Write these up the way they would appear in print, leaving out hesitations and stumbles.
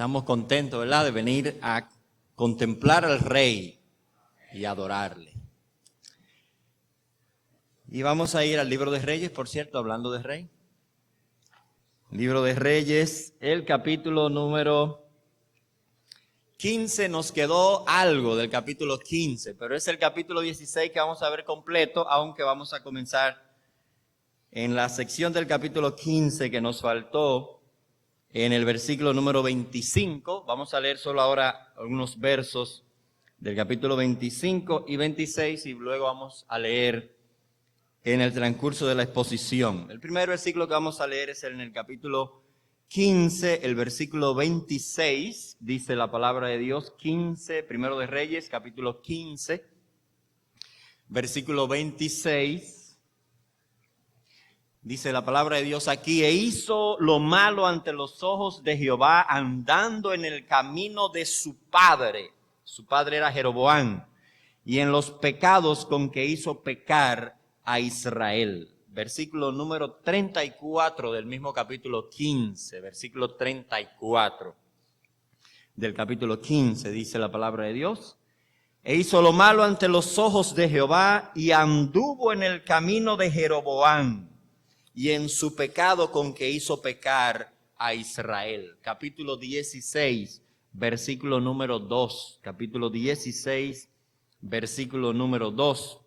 Estamos contentos, ¿verdad?, de venir a contemplar al Rey y adorarle. Y vamos a ir al libro de Reyes, por cierto, hablando de Rey. Libro de Reyes, el capítulo número 15. Nos quedó algo del capítulo 15, pero es el capítulo 16 que vamos a ver completo, aunque vamos a comenzar en la sección del capítulo 15 que nos faltó. En el versículo número 25, vamos a leer solo ahora algunos versos del capítulo 25 y 26 y luego vamos a leer en el transcurso de la exposición. El primer versículo que vamos a leer es en el capítulo 15, el versículo 26, dice la palabra de Dios, 15, primero de Reyes, capítulo 15, versículo 26. Dice la palabra de Dios aquí: e hizo lo malo ante los ojos de Jehová, andando en el camino de su padre. Su padre era Jeroboam. Y en los pecados con que hizo pecar a Israel. Versículo número 34 del mismo capítulo 15. Versículo 34 del capítulo 15 dice la palabra de Dios: e hizo lo malo ante los ojos de Jehová y anduvo en el camino de Jeroboam y en su pecado con que hizo pecar a Israel. Capítulo 16, versículo número 2. Capítulo 16, versículo número 2.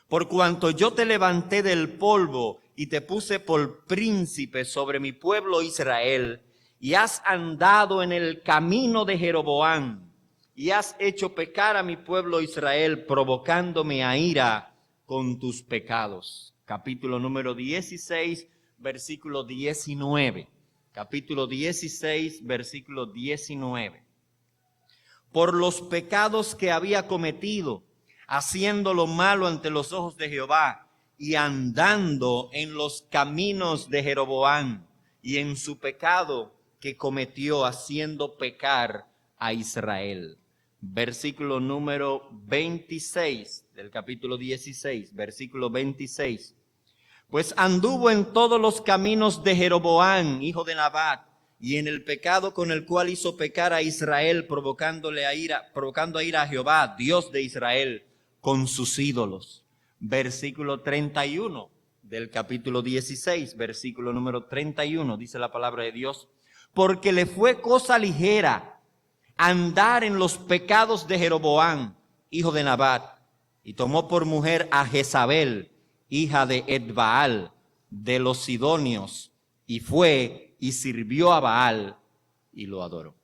Por cuanto yo te levanté del polvo y te puse por príncipe sobre mi pueblo Israel, y has andado en el camino de Jeroboam, y has hecho pecar a mi pueblo Israel, provocándome a ira con tus pecados. Capítulo número 16, versículo 19. Capítulo 16, versículo 19. Por los pecados que había cometido, haciendo lo malo ante los ojos de Jehová, y andando en los caminos de Jeroboam, y en su pecado que cometió, haciendo pecar a Israel. Versículo número 26 del capítulo 16, versículo 26. Pues anduvo en todos los caminos de Jeroboam, hijo de Nabat, y en el pecado con el cual hizo pecar a Israel, provocando a ira a Jehová, Dios de Israel, con sus ídolos. Versículo 31 del capítulo 16, versículo número 31, dice la palabra de Dios: porque le fue cosa ligera andar en los pecados de Jeroboam, hijo de Nabat, y tomó por mujer a Jezabel, hija de Edbaal, de los sidonios, y fue y sirvió a Baal y lo adoró.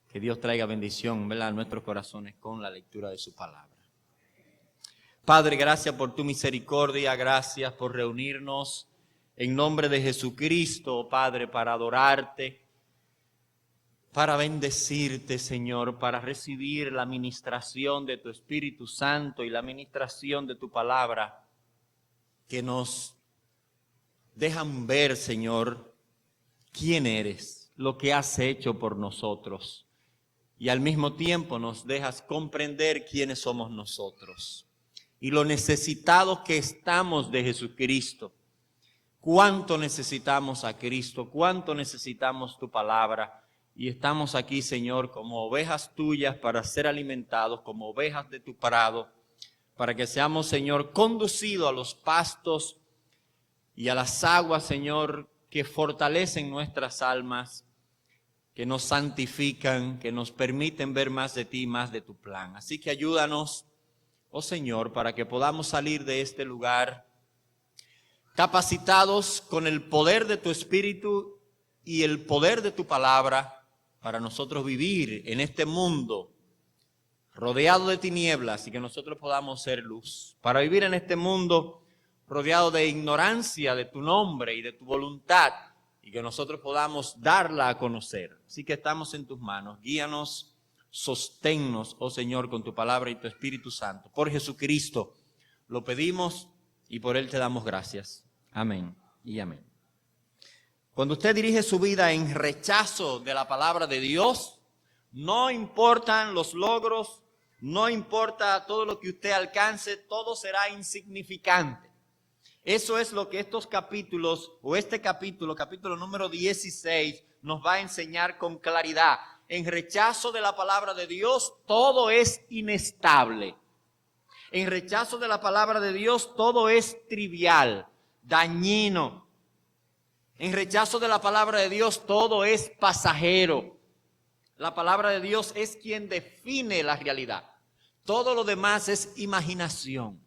Que Dios traiga bendición, ¿verdad?, a nuestros corazones con la lectura de su palabra. Padre, gracias por tu misericordia, gracias por reunirnos en nombre de Jesucristo, Padre, para adorarte, para bendecirte, Señor, para recibir la ministración de tu Espíritu Santo y la ministración de tu palabra, que nos dejan ver, Señor, quién eres, lo que has hecho por nosotros, y al mismo tiempo nos dejas comprender quiénes somos nosotros y lo necesitados que estamos de Jesucristo. Cuánto necesitamos a Cristo, cuánto necesitamos tu palabra. Y estamos aquí, Señor, como ovejas tuyas para ser alimentados, como ovejas de tu prado, para que seamos, Señor, conducidos a los pastos y a las aguas, Señor, que fortalecen nuestras almas, que nos santifican, que nos permiten ver más de ti, más de tu plan. Así que ayúdanos, oh Señor, para que podamos salir de este lugar capacitados con el poder de tu Espíritu y el poder de tu palabra, para nosotros vivir en este mundo rodeado de tinieblas y que nosotros podamos ser luz. Para vivir en este mundo rodeado de ignorancia de tu nombre y de tu voluntad, y que nosotros podamos darla a conocer. Así que estamos en tus manos. Guíanos, sosténnos, oh Señor, con tu palabra y tu Espíritu Santo. Por Jesucristo lo pedimos y por Él te damos gracias. Amén y amén. Cuando usted dirige su vida en rechazo de la palabra de Dios, no importan los logros, no importa todo lo que usted alcance, todo será insignificante. Eso es lo que estos capítulos, o este capítulo número 16, nos va a enseñar con claridad. En rechazo de la palabra de Dios, todo es inestable. En rechazo de la palabra de Dios, todo es trivial, dañino. En rechazo de la palabra de Dios, todo es pasajero. La palabra de Dios es quien define la realidad. Todo lo demás es imaginación.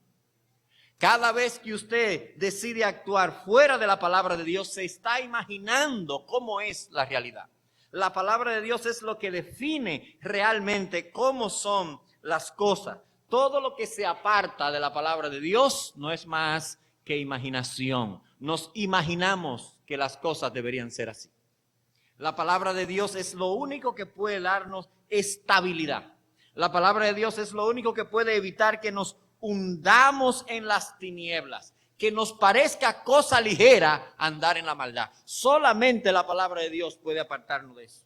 Cada vez que usted decide actuar fuera de la palabra de Dios, se está imaginando cómo es la realidad. La palabra de Dios es lo que define realmente cómo son las cosas. Todo lo que se aparta de la palabra de Dios no es más que imaginación. Nos imaginamos que las cosas deberían ser así. La palabra de Dios es lo único que puede darnos estabilidad. La palabra de Dios es lo único que puede evitar que nos hundamos en las tinieblas, que nos parezca cosa ligera andar en la maldad. Solamente la palabra de Dios puede apartarnos de eso.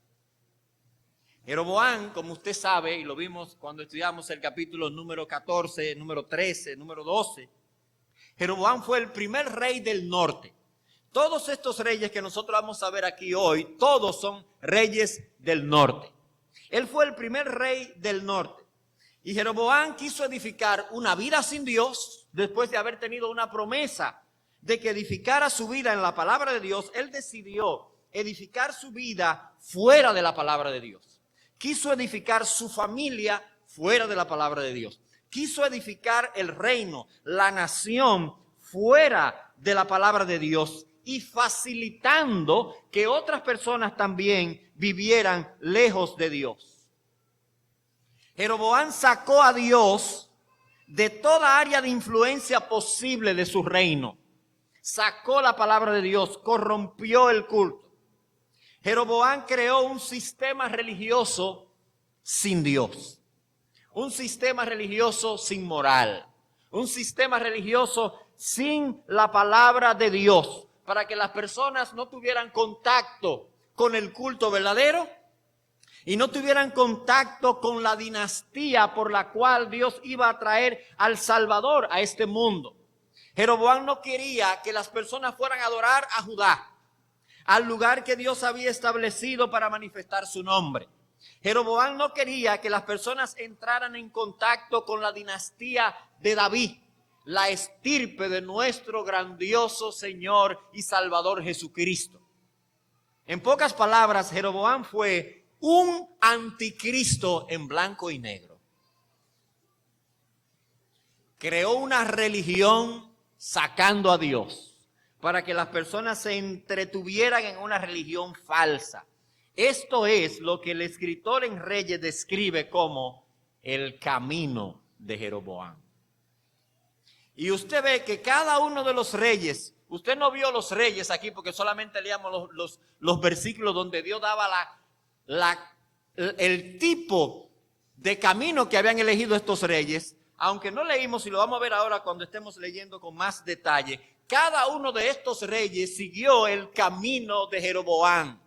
Jeroboam, como usted sabe, y lo vimos cuando estudiamos el capítulo número 14, número 13, número 12, Jeroboam fue el primer rey del norte. Todos estos reyes que nosotros vamos a ver aquí hoy, todos son reyes del norte. Él fue el primer rey del norte. Y Jeroboam quiso edificar una vida sin Dios, después de haber tenido una promesa de que edificara su vida en la palabra de Dios. Él decidió edificar su vida fuera de la palabra de Dios. Quiso edificar su familia fuera de la palabra de Dios. Quiso edificar el reino, la nación, fuera de la palabra de Dios y facilitando que otras personas también vivieran lejos de Dios. Jeroboam sacó a Dios de toda área de influencia posible de su reino. Sacó la palabra de Dios, corrompió el culto. Jeroboam creó un sistema religioso sin Dios. Un sistema religioso sin moral. Un sistema religioso sin la palabra de Dios. Para que las personas no tuvieran contacto con el culto verdadero y no tuvieran contacto con la dinastía por la cual Dios iba a traer al Salvador a este mundo. Jeroboam no quería que las personas fueran a adorar a Judá, al lugar que Dios había establecido para manifestar su nombre. Jeroboam no quería que las personas entraran en contacto con la dinastía de David, la estirpe de nuestro grandioso Señor y Salvador Jesucristo. En pocas palabras, Jeroboam fue un anticristo en blanco y negro. Creó una religión sacando a Dios para que las personas se entretuvieran en una religión falsa. Esto es lo que el escritor en Reyes describe como el camino de Jeroboam. Y usted ve que cada uno de los reyes, usted no vio los reyes aquí porque solamente leíamos los versículos donde Dios daba el tipo de camino que habían elegido estos reyes, aunque no leímos y lo vamos a ver ahora cuando estemos leyendo con más detalle. Cada uno de estos reyes siguió el camino de Jeroboam.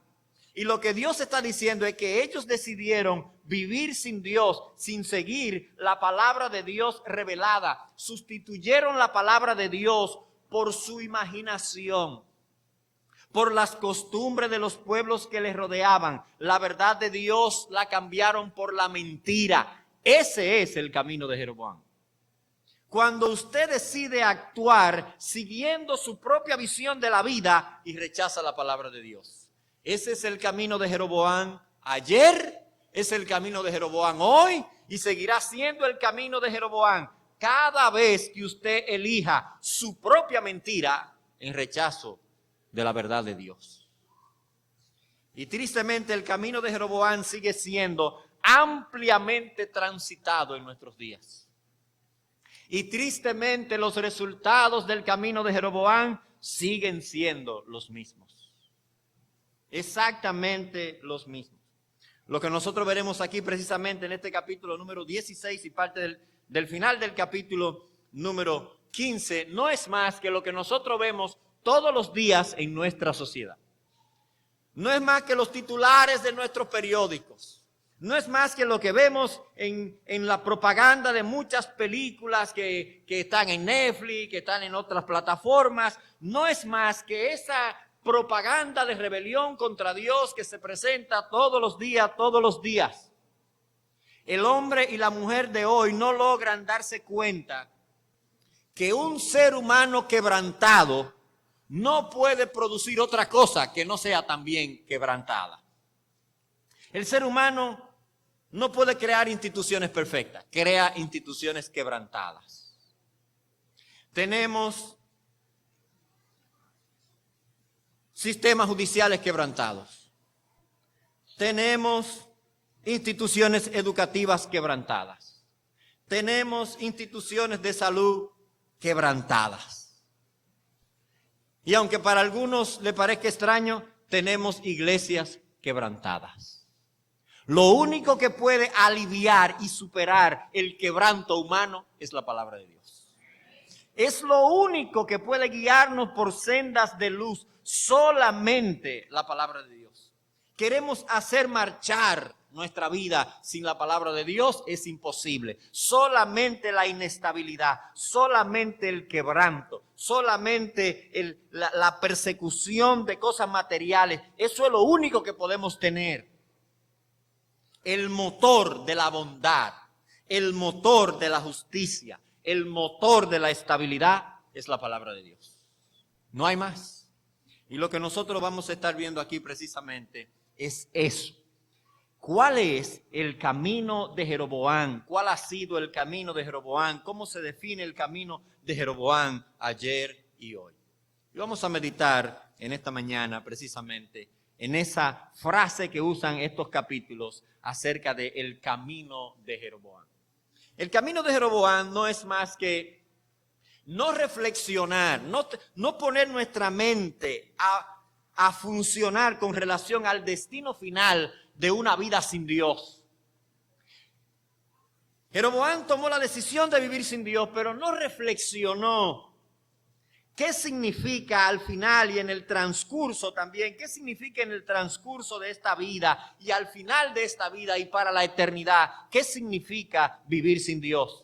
Y lo que Dios está diciendo es que ellos decidieron vivir sin Dios, sin seguir la palabra de Dios revelada. Sustituyeron la palabra de Dios por su imaginación, por las costumbres de los pueblos que les rodeaban. La verdad de Dios la cambiaron por la mentira. Ese es el camino de Jeroboam. Cuando usted decide actuar siguiendo su propia visión de la vida y rechaza la palabra de Dios. Ese es el camino de Jeroboam ayer, es el camino de Jeroboam hoy y seguirá siendo el camino de Jeroboam cada vez que usted elija su propia mentira en rechazo de la verdad de Dios. Y tristemente el camino de Jeroboam sigue siendo ampliamente transitado en nuestros días. Y tristemente los resultados del camino de Jeroboam siguen siendo los mismos. Exactamente los mismos. Lo que nosotros veremos aquí precisamente en este capítulo número 16 y parte del final del capítulo número 15 no es más que lo que nosotros vemos todos los días en nuestra sociedad. No es más que los titulares de nuestros periódicos. No es más que lo que vemos en la propaganda de muchas películas que están en Netflix, que están en otras plataformas. No es más que esa propaganda de rebelión contra Dios que se presenta todos los días. El hombre y la mujer de hoy no logran darse cuenta que un ser humano quebrantado no puede producir otra cosa que no sea también quebrantada. El ser humano no puede crear instituciones perfectas, crea instituciones quebrantadas. Tenemos sistemas judiciales quebrantados. Tenemos instituciones educativas quebrantadas. Tenemos instituciones de salud quebrantadas. Y aunque para algunos le parezca extraño, tenemos iglesias quebrantadas. Lo único que puede aliviar y superar el quebranto humano es la palabra de Dios. Es lo único que puede guiarnos por sendas de luz, solamente la palabra de Dios. Queremos hacer marchar nuestra vida sin la palabra de Dios, es imposible. Solamente la inestabilidad, solamente el quebranto, solamente la persecución de cosas materiales, eso es lo único que podemos tener. El motor de la bondad, el motor de la justicia, el motor de la estabilidad es la palabra de Dios. No hay más. Y lo que nosotros vamos a estar viendo aquí precisamente es eso. ¿Cuál es el camino de Jeroboam? ¿Cuál ha sido el camino de Jeroboam? ¿Cómo se define el camino de Jeroboam ayer y hoy? Y vamos a meditar en esta mañana precisamente en esa frase que usan estos capítulos acerca del camino de Jeroboam. El camino de Jeroboam no es más que no reflexionar, no poner nuestra mente a funcionar con relación al destino final de una vida sin Dios. Jeroboam tomó la decisión de vivir sin Dios, pero no reflexionó qué significa al final y en el transcurso también, qué significa en el transcurso de esta vida y al final de esta vida y para la eternidad, qué significa vivir sin Dios.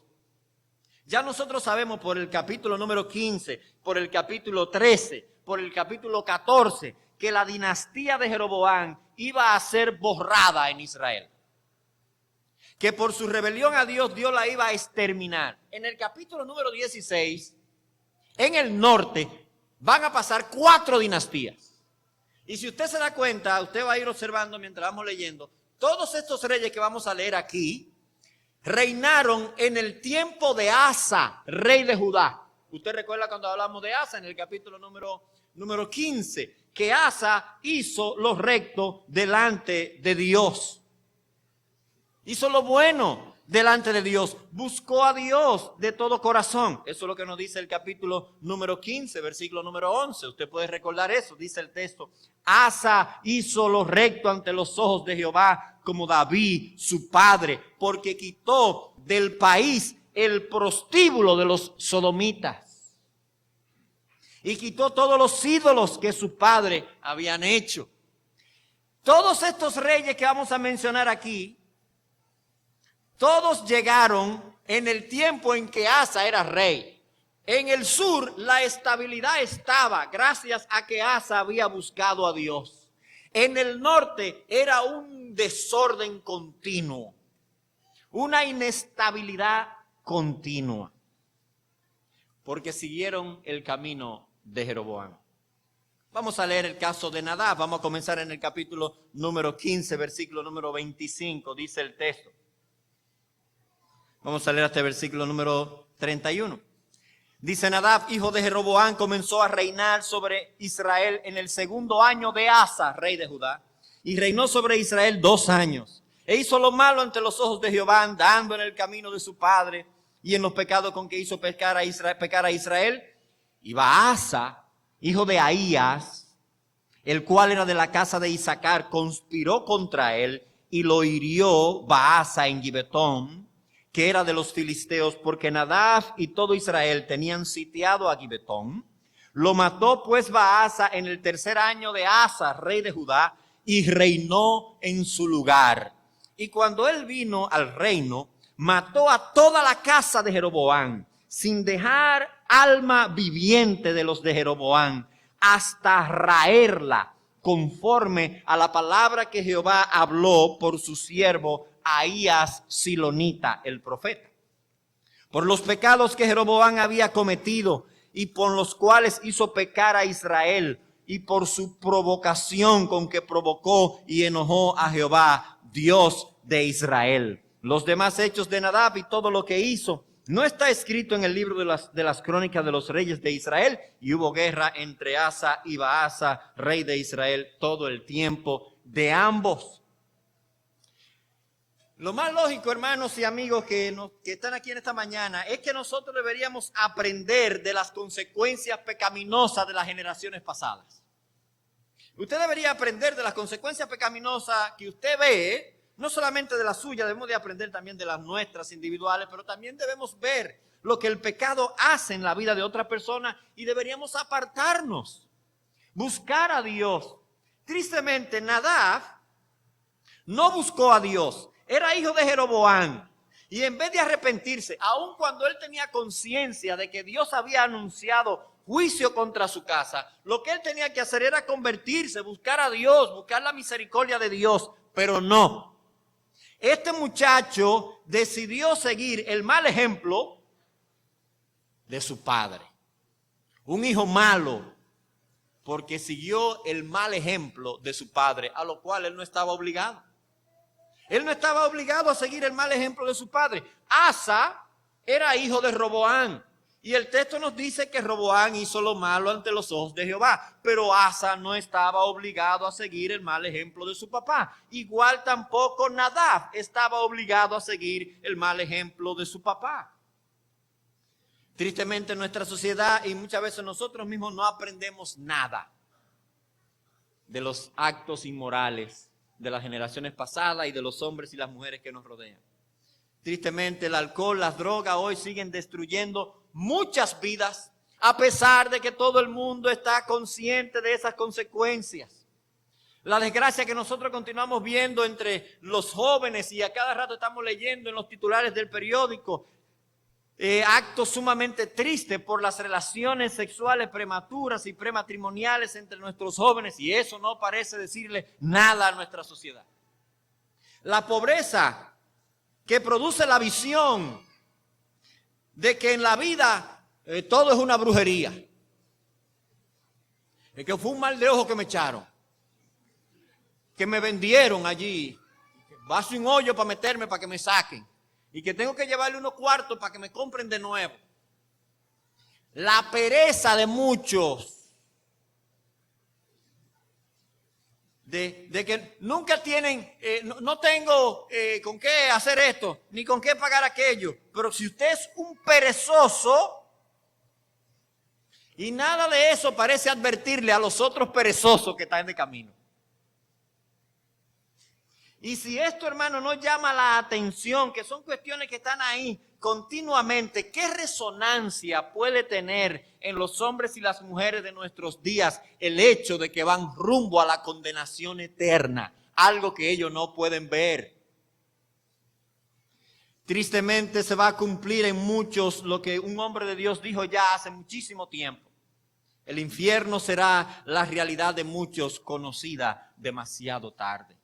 Ya nosotros sabemos por el capítulo número 15, por el capítulo 13, por el capítulo 14, que la dinastía de Jeroboam iba a ser borrada en Israel. Que por su rebelión a Dios, Dios la iba a exterminar. En el capítulo número 16, en el norte, van a pasar 4 dinastías. Y si usted se da cuenta, usted va a ir observando mientras vamos leyendo, todos estos reyes que vamos a leer aquí, reinaron en el tiempo de Asa, rey de Judá. Usted recuerda cuando hablamos de Asa en el capítulo número 15, que Asa hizo lo recto delante de Dios. Hizo lo bueno delante de Dios. Buscó a Dios de todo corazón. Eso es lo que nos dice el capítulo número 15, versículo número 11. Usted puede recordar eso, dice el texto. Asa hizo lo recto ante los ojos de Jehová, como David, su padre, porque quitó del país el prostíbulo de los sodomitas. Y quitó todos los ídolos que su padre habían hecho. Todos estos reyes que vamos a mencionar aquí, todos llegaron en el tiempo en que Asa era rey. En el sur la estabilidad estaba gracias a que Asa había buscado a Dios. En el norte era un desorden continuo, una inestabilidad continua, porque siguieron el camino de Jeroboam. Vamos a leer el caso de Nadab. Vamos a comenzar en el capítulo número 15, versículo número 25, dice el texto. Vamos a leer hasta el versículo número 31. Dice: Nadab, hijo de Jeroboam, comenzó a reinar sobre Israel en el 2º año de Asa, rey de Judá, y reinó sobre Israel 2 años. E hizo lo malo ante los ojos de Jehová, andando en el camino de su padre y en los pecados con que hizo pecar a Israel. Y Baasa, hijo de Ahías, el cual era de la casa de Isaacar, conspiró contra él y lo hirió Baasa en Gibetón, que era de los filisteos, porque Nadab y todo Israel tenían sitiado a Gibetón. Lo mató pues Baasa en el 3er año de Asa, rey de Judá, y reinó en su lugar. Y cuando él vino al reino, mató a toda la casa de Jeroboam, sin dejar alma viviente de los de Jeroboam, hasta raerla, conforme a la palabra que Jehová habló por su siervo Ahías Silonita, el profeta. Por los pecados que Jeroboam había cometido y por los cuales hizo pecar a Israel, y por su provocación con que provocó y enojó a Jehová, Dios de Israel. Los demás hechos de Nadab y todo lo que hizo no está escrito en el libro de las crónicas de los reyes de Israel. Y hubo guerra entre Asa y Baasa, rey de Israel, todo el tiempo de ambos. Lo más lógico, hermanos y amigos que están aquí en esta mañana, es que nosotros deberíamos aprender de las consecuencias pecaminosas de las generaciones pasadas. Usted debería aprender de las consecuencias pecaminosas que usted ve, no solamente de las suyas, debemos de aprender también de las nuestras individuales, pero también debemos ver lo que el pecado hace en la vida de otra persona y deberíamos apartarnos, buscar a Dios. Tristemente, Nadab no buscó a Dios. Era hijo de Jeroboam, y en vez de arrepentirse, aun cuando él tenía conciencia de que Dios había anunciado juicio contra su casa, lo que él tenía que hacer era convertirse, buscar a Dios, buscar la misericordia de Dios, pero no. Este muchacho decidió seguir el mal ejemplo de su padre, un hijo malo, porque siguió el mal ejemplo de su padre, a lo cual él no estaba obligado. Él no estaba obligado a seguir el mal ejemplo de su padre. Asa era hijo de Roboam. Y el texto nos dice que Roboam hizo lo malo ante los ojos de Jehová. Pero Asa no estaba obligado a seguir el mal ejemplo de su papá. Igual tampoco Nadab estaba obligado a seguir el mal ejemplo de su papá. Tristemente en nuestra sociedad y muchas veces nosotros mismos no aprendemos nada de los actos inmorales de las generaciones pasadas y de los hombres y las mujeres que nos rodean. Tristemente el alcohol, las drogas hoy siguen destruyendo muchas vidas, a pesar de que todo el mundo está consciente de esas consecuencias. La desgracia que nosotros continuamos viendo entre los jóvenes, y a cada rato estamos leyendo en los titulares del periódico actos sumamente tristes por las relaciones sexuales prematuras y prematrimoniales entre nuestros jóvenes, y eso no parece decirle nada a nuestra sociedad. La pobreza que produce la visión de que en la vida todo es una brujería, de que fue un mal de ojo que me echaron, que me vendieron allí, vaso un hoyo para meterme para que me saquen, y que tengo que llevarle unos cuartos para que me compren de nuevo. La pereza de muchos, de que nunca tienen, no tengo con qué hacer esto, ni con qué pagar aquello. Pero si usted es un perezoso, y nada de eso parece advertirle a los otros perezosos que están de camino. Y si esto, hermano, no llama la atención, que son cuestiones que están ahí continuamente, ¿qué resonancia puede tener en los hombres y las mujeres de nuestros días el hecho de que van rumbo a la condenación eterna? Algo que ellos no pueden ver. Tristemente se va a cumplir en muchos lo que un hombre de Dios dijo ya hace muchísimo tiempo. El infierno será la realidad de muchos conocida demasiado tarde.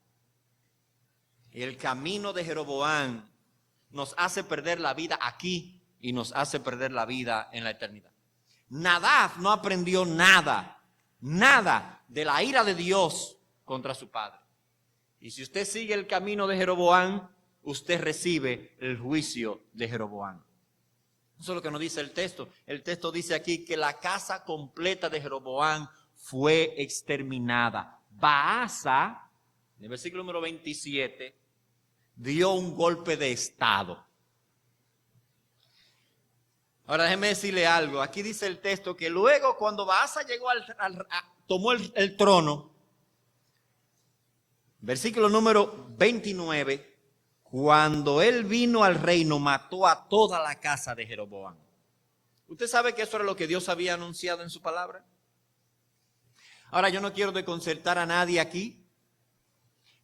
El camino de Jeroboam nos hace perder la vida aquí y nos hace perder la vida en la eternidad. Nadab no aprendió nada de la ira de Dios contra su padre. Y si usted sigue el camino de Jeroboam, usted recibe el juicio de Jeroboam. Eso es lo que nos dice el texto. El texto dice aquí que la casa completa de Jeroboam fue exterminada. Baasa, en el versículo número 27, dio un golpe de estado. Ahora déjeme decirle algo. Aquí dice el texto que luego cuando Baasa llegó tomó el trono, versículo número 29, cuando él vino al reino mató a toda la casa de Jeroboam. ¿Usted sabe que eso era lo que Dios había anunciado en su palabra? Ahora yo no quiero desconcertar a nadie aquí,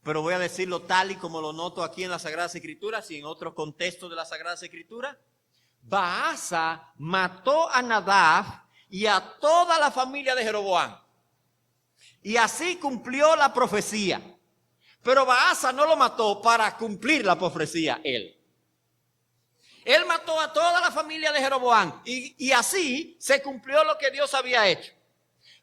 pero voy a decirlo tal y como lo noto aquí en las Sagradas Escrituras y en otros contextos de las Sagradas Escrituras. Baasa mató a Nadab y a toda la familia de Jeroboam. Y así cumplió la profecía. Pero Baasa no lo mató para cumplir la profecía él. Él mató a toda la familia de Jeroboam y así se cumplió lo que Dios había hecho.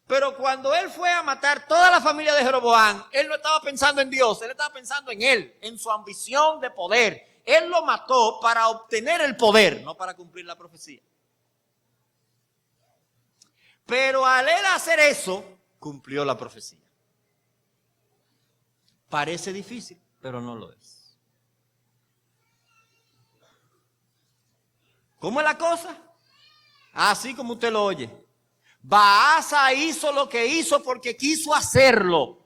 Pero cuando él fue a matar toda la familia de Jeroboam, él no estaba pensando en Dios, él estaba pensando en él, en su ambición de poder. Él lo mató para obtener el poder, no para cumplir la profecía. Pero al él hacer eso, cumplió la profecía. Parece difícil, pero no lo es. ¿Cómo es la cosa? Así como usted lo oye. Baasa hizo lo que hizo porque quiso hacerlo.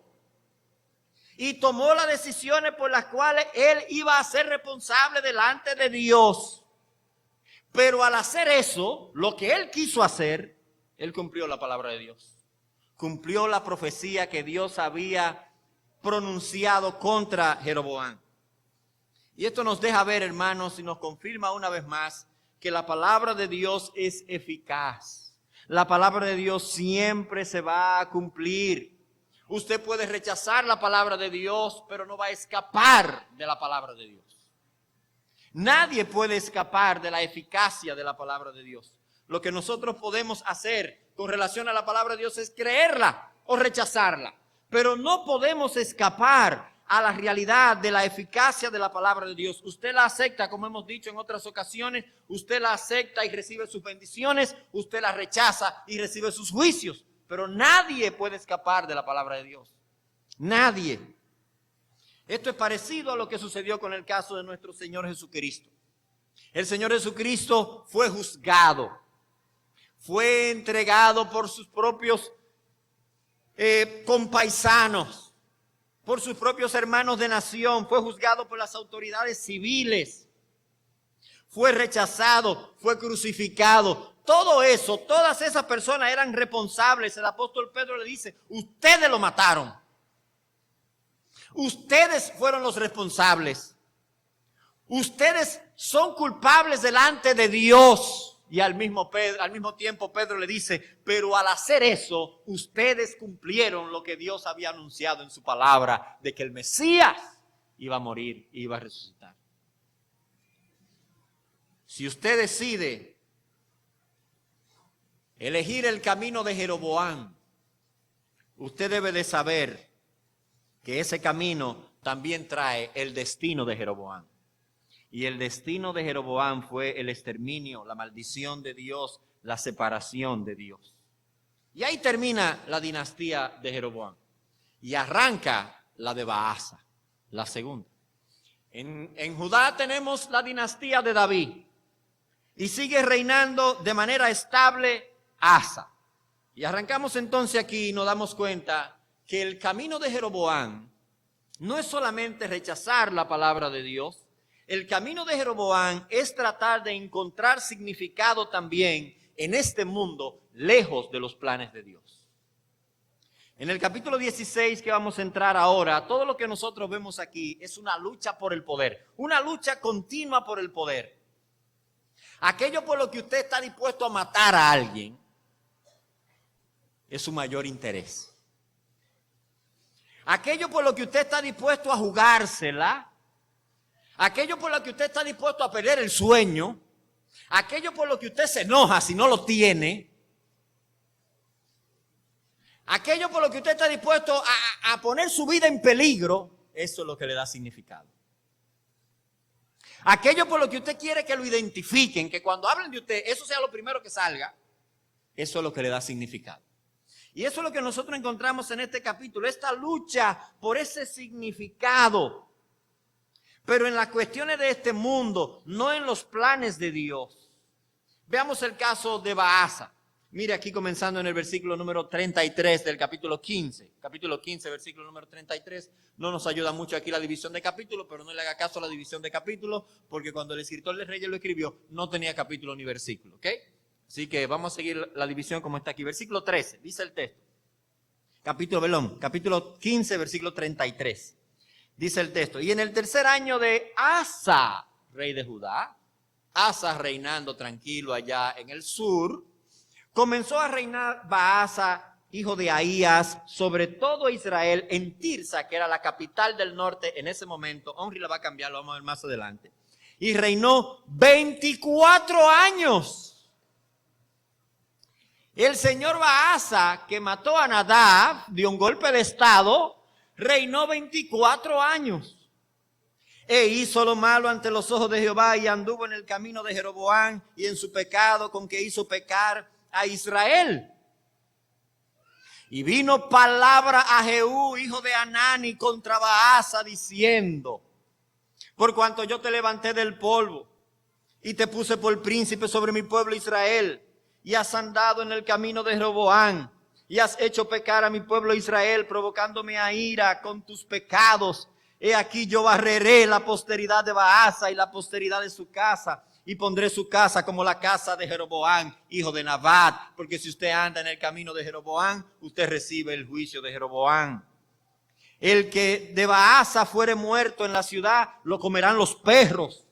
Y tomó las decisiones por las cuales él iba a ser responsable delante de Dios. Pero al hacer eso, lo que él quiso hacer, él cumplió la palabra de Dios. Cumplió la profecía que Dios había pronunciado contra Jeroboam. Y esto nos deja ver, hermanos, y nos confirma una vez más que la palabra de Dios es eficaz. La palabra de Dios siempre se va a cumplir. Usted puede rechazar la palabra de Dios, pero no va a escapar de la palabra de Dios. Nadie puede escapar de la eficacia de la palabra de Dios. Lo que nosotros podemos hacer con relación a la palabra de Dios es creerla o rechazarla. Pero no podemos escapar a la realidad de la eficacia de la palabra de Dios. Usted la acepta, como hemos dicho en otras ocasiones, usted la acepta y recibe sus bendiciones, usted la rechaza y recibe sus juicios. Pero nadie puede escapar de la palabra de Dios. Nadie. Esto es parecido a lo que sucedió con el caso de nuestro Señor Jesucristo. El Señor Jesucristo fue juzgado, fue entregado por sus propios compaisanos, por sus propios hermanos de nación, fue juzgado por las autoridades civiles, fue rechazado, fue crucificado. Todo eso, todas esas personas eran responsables. El apóstol Pedro le dice, ustedes lo mataron. Ustedes fueron los responsables. Ustedes son culpables delante de Dios. Y al mismo tiempo Pedro le dice, pero al hacer eso, ustedes cumplieron lo que Dios había anunciado en su palabra, de que el Mesías iba a morir, iba a resucitar. Si usted decide elegir el camino de Jeroboam, usted debe de saber que ese camino también trae el destino de Jeroboam. Y el destino de Jeroboam fue el exterminio, la maldición de Dios, la separación de Dios. Y ahí termina la dinastía de Jeroboam. Y arranca la de Baasa, la segunda. En Judá tenemos la dinastía de David. Y sigue reinando de manera estable Asa. Y arrancamos entonces aquí y nos damos cuenta que el camino de Jeroboam no es solamente rechazar la palabra de Dios. El camino de Jeroboam es tratar de encontrar significado también en este mundo, lejos de los planes de Dios. En el capítulo 16 que vamos a entrar ahora, todo lo que nosotros vemos aquí es una lucha por el poder, una lucha continua por el poder. Aquello por lo que usted está dispuesto a matar a alguien es su mayor interés. Aquello por lo que usted está dispuesto a jugársela, aquello por lo que usted está dispuesto a perder el sueño, aquello por lo que usted se enoja si no lo tiene, aquello por lo que usted está dispuesto a poner su vida en peligro, eso es lo que le da significado. Aquello por lo que usted quiere que lo identifiquen, que cuando hablen de usted, eso sea lo primero que salga, eso es lo que le da significado. Y eso es lo que nosotros encontramos en este capítulo, esta lucha por ese significado. Pero en las cuestiones de este mundo, no en los planes de Dios. Veamos el caso de Baasa. Mire aquí comenzando en el versículo número 33 del capítulo 15. Capítulo 15, versículo número 33. No nos ayuda mucho aquí la división de capítulos, pero no le haga caso a la división de capítulos, porque cuando el escritor de Reyes lo escribió, no tenía capítulo ni versículo, ¿ok? Así que vamos a seguir la división como está aquí. Versículo 13, dice el texto. Capítulo 15, versículo 33. Dice el texto, y en el tercer año de Asa, rey de Judá, Asa reinando tranquilo allá en el sur, comenzó a reinar Baasa, hijo de Ahías, sobre todo Israel, en Tirsa, que era la capital del norte en ese momento. Omri la va a cambiar, lo vamos a ver más adelante. Y reinó 24 años. El señor Baasa, que mató a Nadab, dio un golpe de estado, reinó 24 años. E hizo lo malo ante los ojos de Jehová y anduvo en el camino de Jeroboam y en su pecado con que hizo pecar a Israel. Y vino palabra a Jehú, hijo de Hanani, contra Baasa, diciendo: por cuanto yo te levanté del polvo y te puse por príncipe sobre mi pueblo Israel, y has andado en el camino de Jeroboam, y has hecho pecar a mi pueblo Israel, provocándome a ira con tus pecados, he aquí yo barreré la posteridad de Baasa y la posteridad de su casa, y pondré su casa como la casa de Jeroboam, hijo de Nabat, porque si usted anda en el camino de Jeroboam, usted recibe el juicio de Jeroboam. El que de Baasa fuere muerto en la ciudad, lo comerán los perros.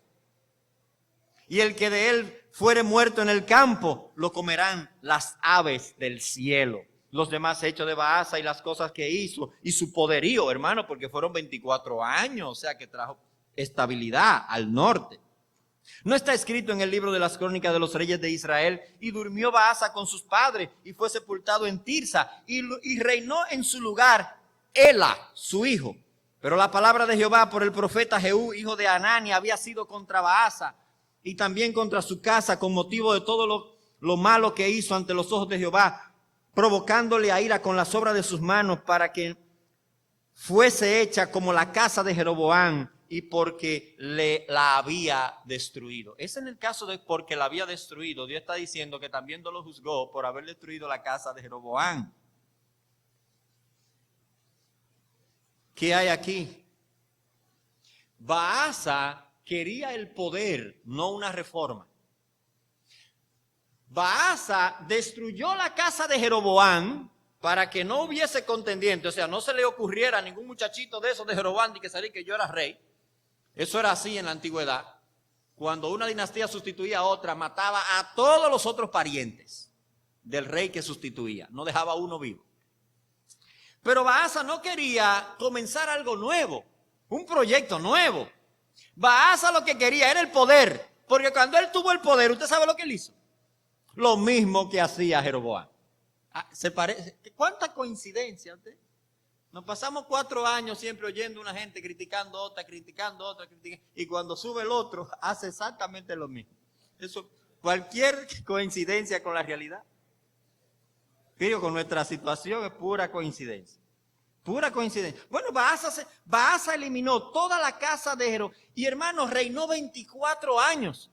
Y el que de él fuere muerto en el campo, lo comerán las aves del cielo. Los demás hechos de Baasa y las cosas que hizo y su poderío, hermano, porque fueron 24 años, o sea que trajo estabilidad al norte. No está escrito en el libro de las crónicas de los reyes de Israel: y durmió Baasa con sus padres y fue sepultado en Tirsa y reinó en su lugar Ela, su hijo. Pero la palabra de Jehová por el profeta Jehú, hijo de Hanani, había sido contra Baasa y también contra su casa, con motivo de todo lo malo que hizo ante los ojos de Jehová, provocándole a ira con las obras de sus manos, para que fuese hecha como la casa de Jeroboam, y porque la había destruido. Es en el caso de porque la había destruido. Dios está diciendo que también Dios lo juzgó por haber destruido la casa de Jeroboam. ¿Qué hay aquí? Baasa quería el poder, no una reforma. Baasa destruyó la casa de Jeroboam para que no hubiese contendiente, o sea, no se le ocurriera a ningún muchachito de esos de Jeroboam que salir que yo era rey. Eso era así en la antigüedad. Cuando una dinastía sustituía a otra, mataba a todos los otros parientes del rey que sustituía, no dejaba a uno vivo. Pero Baasa no quería comenzar algo nuevo, un proyecto nuevo. Baasa lo que quería era el poder, porque cuando él tuvo el poder, ¿usted sabe lo que él hizo? Lo mismo que hacía Jeroboam. ¿Se parece? ¿Cuánta coincidencia usted? Nos pasamos 4 años siempre oyendo a una gente criticando a otra, y cuando sube el otro, hace exactamente lo mismo. Eso, cualquier coincidencia con la realidad. Pero con nuestra situación es pura coincidencia. Pura coincidencia. Bueno, Baasa eliminó toda la casa de Jeroboam. Y hermanos, reinó 24 años.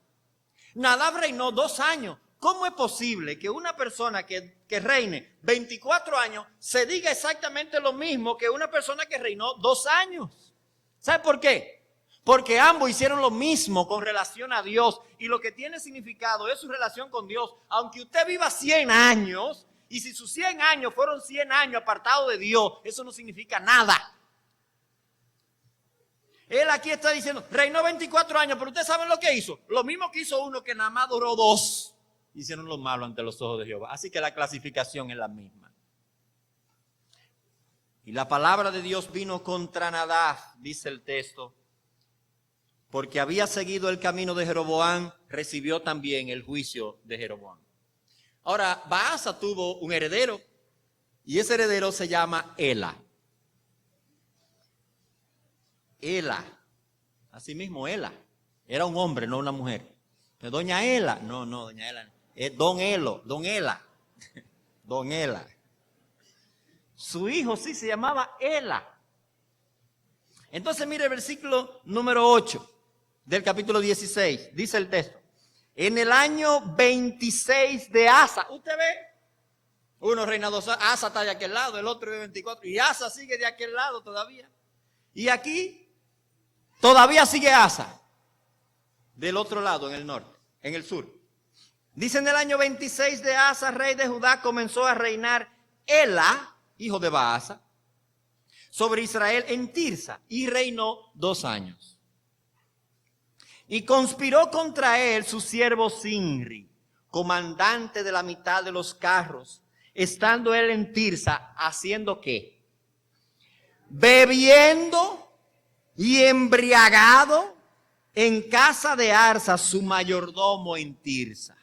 Nadab reinó 2 años. ¿Cómo es posible que una persona que reine 24 años se diga exactamente lo mismo que una persona que reinó 2 años? ¿Sabe por qué? Porque ambos hicieron lo mismo con relación a Dios. Y lo que tiene significado es su relación con Dios. Aunque usted viva 100 años... y si sus 100 años fueron 100 años apartados de Dios, eso no significa nada. Él aquí está diciendo, reinó 24 años, pero ustedes saben lo que hizo. Lo mismo que hizo uno que nada más duró 2. Hicieron lo malo ante los ojos de Jehová. Así que la clasificación es la misma. Y la palabra de Dios vino contra Nadab, dice el texto, porque había seguido el camino de Jeroboam, recibió también el juicio de Jeroboam. Ahora, Baasa tuvo un heredero y ese heredero se llama Ela. Ela, así mismo Ela, era un hombre, no una mujer. Doña Ela, no, doña Ela, es Don Ela. Don Ela. Su hijo sí se llamaba Ela. Entonces mire el versículo número 8 del capítulo 16, dice el texto. En el año 26 de Asa, usted ve, uno reina 2 años, Asa está de aquel lado, el otro de 24, y Asa sigue de aquel lado todavía. Y aquí todavía sigue Asa, del otro lado, en el norte, en el sur. Dice en el año 26 de Asa, rey de Judá, comenzó a reinar Ela, hijo de Baasa, sobre Israel en Tirsa, y reinó 2 años. Y conspiró contra él su siervo Sinri, comandante de la mitad de los carros, estando él en Tirsa, ¿haciendo qué? Bebiendo y embriagado en casa de Arsa, su mayordomo en Tirsa.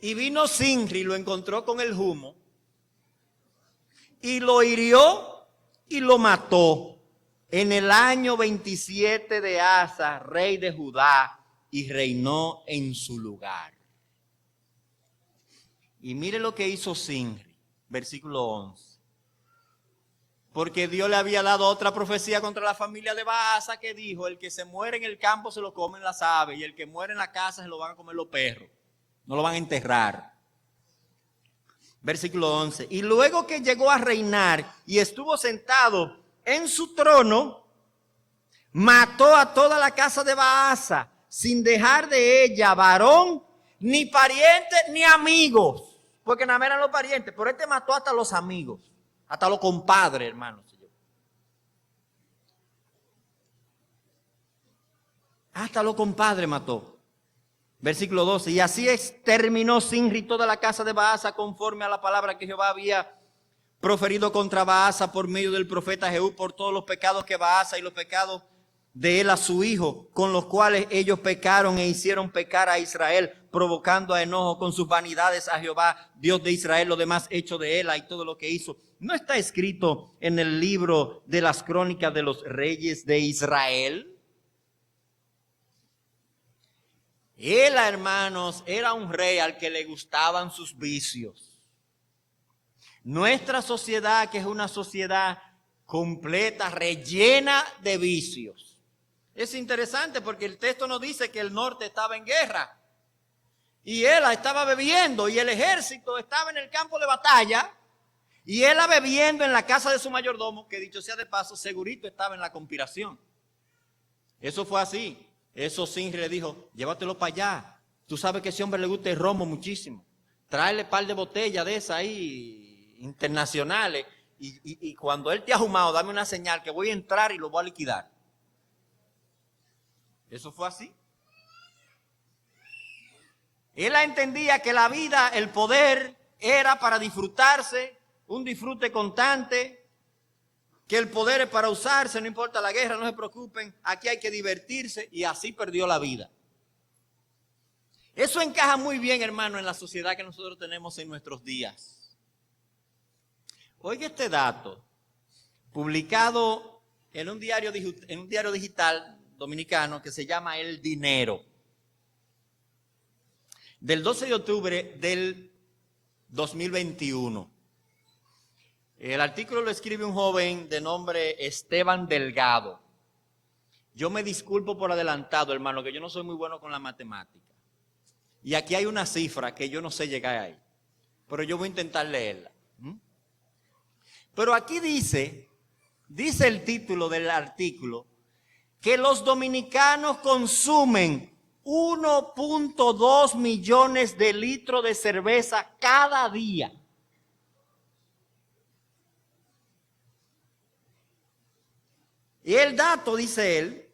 Y vino Zimri, lo encontró con el jumo, y lo hirió y lo mató en el año 27 de Asa, rey de Judá, y reinó en su lugar. Y mire lo que hizo Zimri, versículo 11. Porque Dios le había dado otra profecía contra la familia de Baasa que dijo: el que se muere en el campo se lo comen las aves, y el que muere en la casa se lo van a comer los perros. No lo van a enterrar. Versículo 11. Y luego que llegó a reinar y estuvo sentado en su trono, mató a toda la casa de Baasa, sin dejar de ella varón, ni pariente, ni amigos. Porque nada más eran los parientes, pero este mató hasta los amigos, hasta los compadres, hermanos. Hasta los compadres mató. Versículo 12. Y así exterminó Zimri toda la casa de Baasa, conforme a la palabra que Jehová había proferido contra Baasa por medio del profeta Jehú, por todos los pecados que Baasa y los pecados de él a su hijo, con los cuales ellos pecaron e hicieron pecar a Israel, provocando a enojo con sus vanidades a Jehová, Dios de Israel, lo demás hecho de él y todo lo que hizo. ¿No está escrito en el libro de las crónicas de los reyes de Israel? Él, hermanos, era un rey al que le gustaban sus vicios. Nuestra sociedad, que es una sociedad completa, rellena de vicios. Es interesante porque el texto nos dice que el norte estaba en guerra y él estaba bebiendo y el ejército estaba en el campo de batalla y él bebiendo en la casa de su mayordomo, que dicho sea de paso, segurito estaba en la conspiración. Eso fue así. Eso Zimri le dijo: llévatelo para allá. Tú sabes que a ese hombre le gusta el romo muchísimo. Tráele un par de botellas de esas ahí internacionales y cuando él te ha ahumado, dame una señal que voy a entrar y lo voy a liquidar. Eso fue así. Él entendía que la vida, el poder, era para disfrutarse, un disfrute constante, que el poder es para usarse, no importa la guerra, no se preocupen, aquí hay que divertirse, y así perdió la vida. Eso encaja muy bien, hermano, en la sociedad que nosotros tenemos en nuestros días. Oiga este dato, publicado en un diario digital dominicano que se llama El Dinero, del 12 de octubre del 2021. El artículo lo escribe un joven de nombre Esteban Delgado. Yo me disculpo por adelantado, hermano, que yo no soy muy bueno con la matemática. Y aquí hay una cifra que yo no sé llegar ahí, pero yo voy a intentar leerla. Pero aquí dice el título del artículo, que los dominicanos consumen 1.2 millones de litros de cerveza cada día. Y el dato, dice él,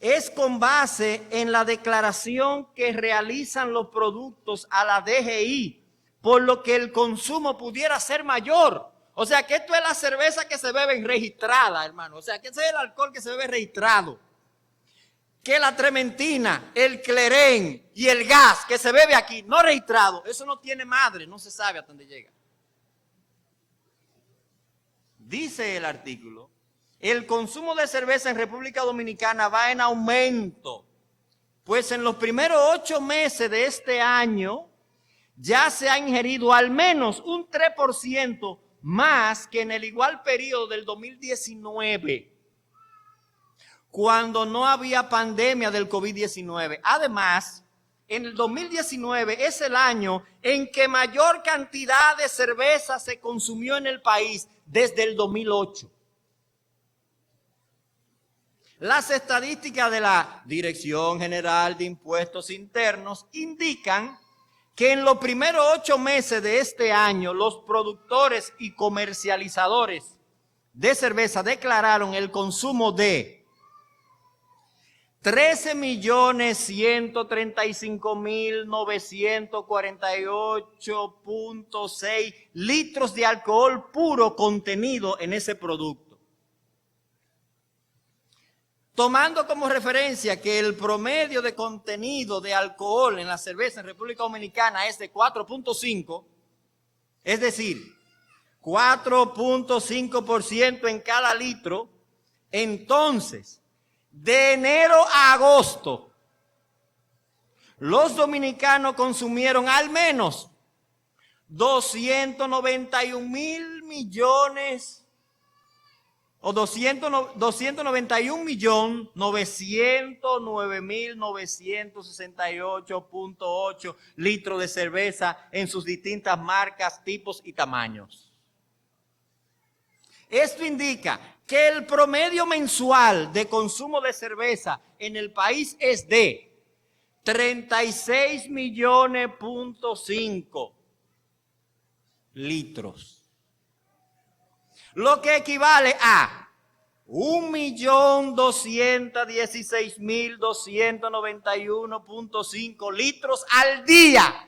es con base en la declaración que realizan los productos a la DGI, por lo que el consumo pudiera ser mayor. O sea, que esto es la cerveza que se bebe registrada, hermano. O sea, que ese es el alcohol que se bebe registrado. Que la trementina, el clerén y el gas que se bebe aquí, no registrado, eso no tiene madre, no se sabe hasta dónde llega. Dice el artículo: el consumo de cerveza en República Dominicana va en aumento, pues en los primeros 8 meses de este año ya se ha ingerido al menos un 3% más que en el igual periodo del 2019, cuando no había pandemia del COVID-19. Además, en el 2019 es el año en que mayor cantidad de cerveza se consumió en el país desde el 2008. Las estadísticas de la Dirección General de Impuestos Internos indican que en los primeros 8 meses de este año los productores y comercializadores de cerveza declararon el consumo de 13.135.948.6 litros de alcohol puro contenido en ese producto. Tomando como referencia que el promedio de contenido de alcohol en la cerveza en República Dominicana es de 4.5, es decir, 4.5% en cada litro, entonces, de enero a agosto, los dominicanos consumieron al menos 291.909.968.8 litros de cerveza en sus distintas marcas, tipos y tamaños. Esto indica que el promedio mensual de consumo de cerveza en el país es de 36.5 millones litros. Lo que equivale a 1.216.291.5 litros al día.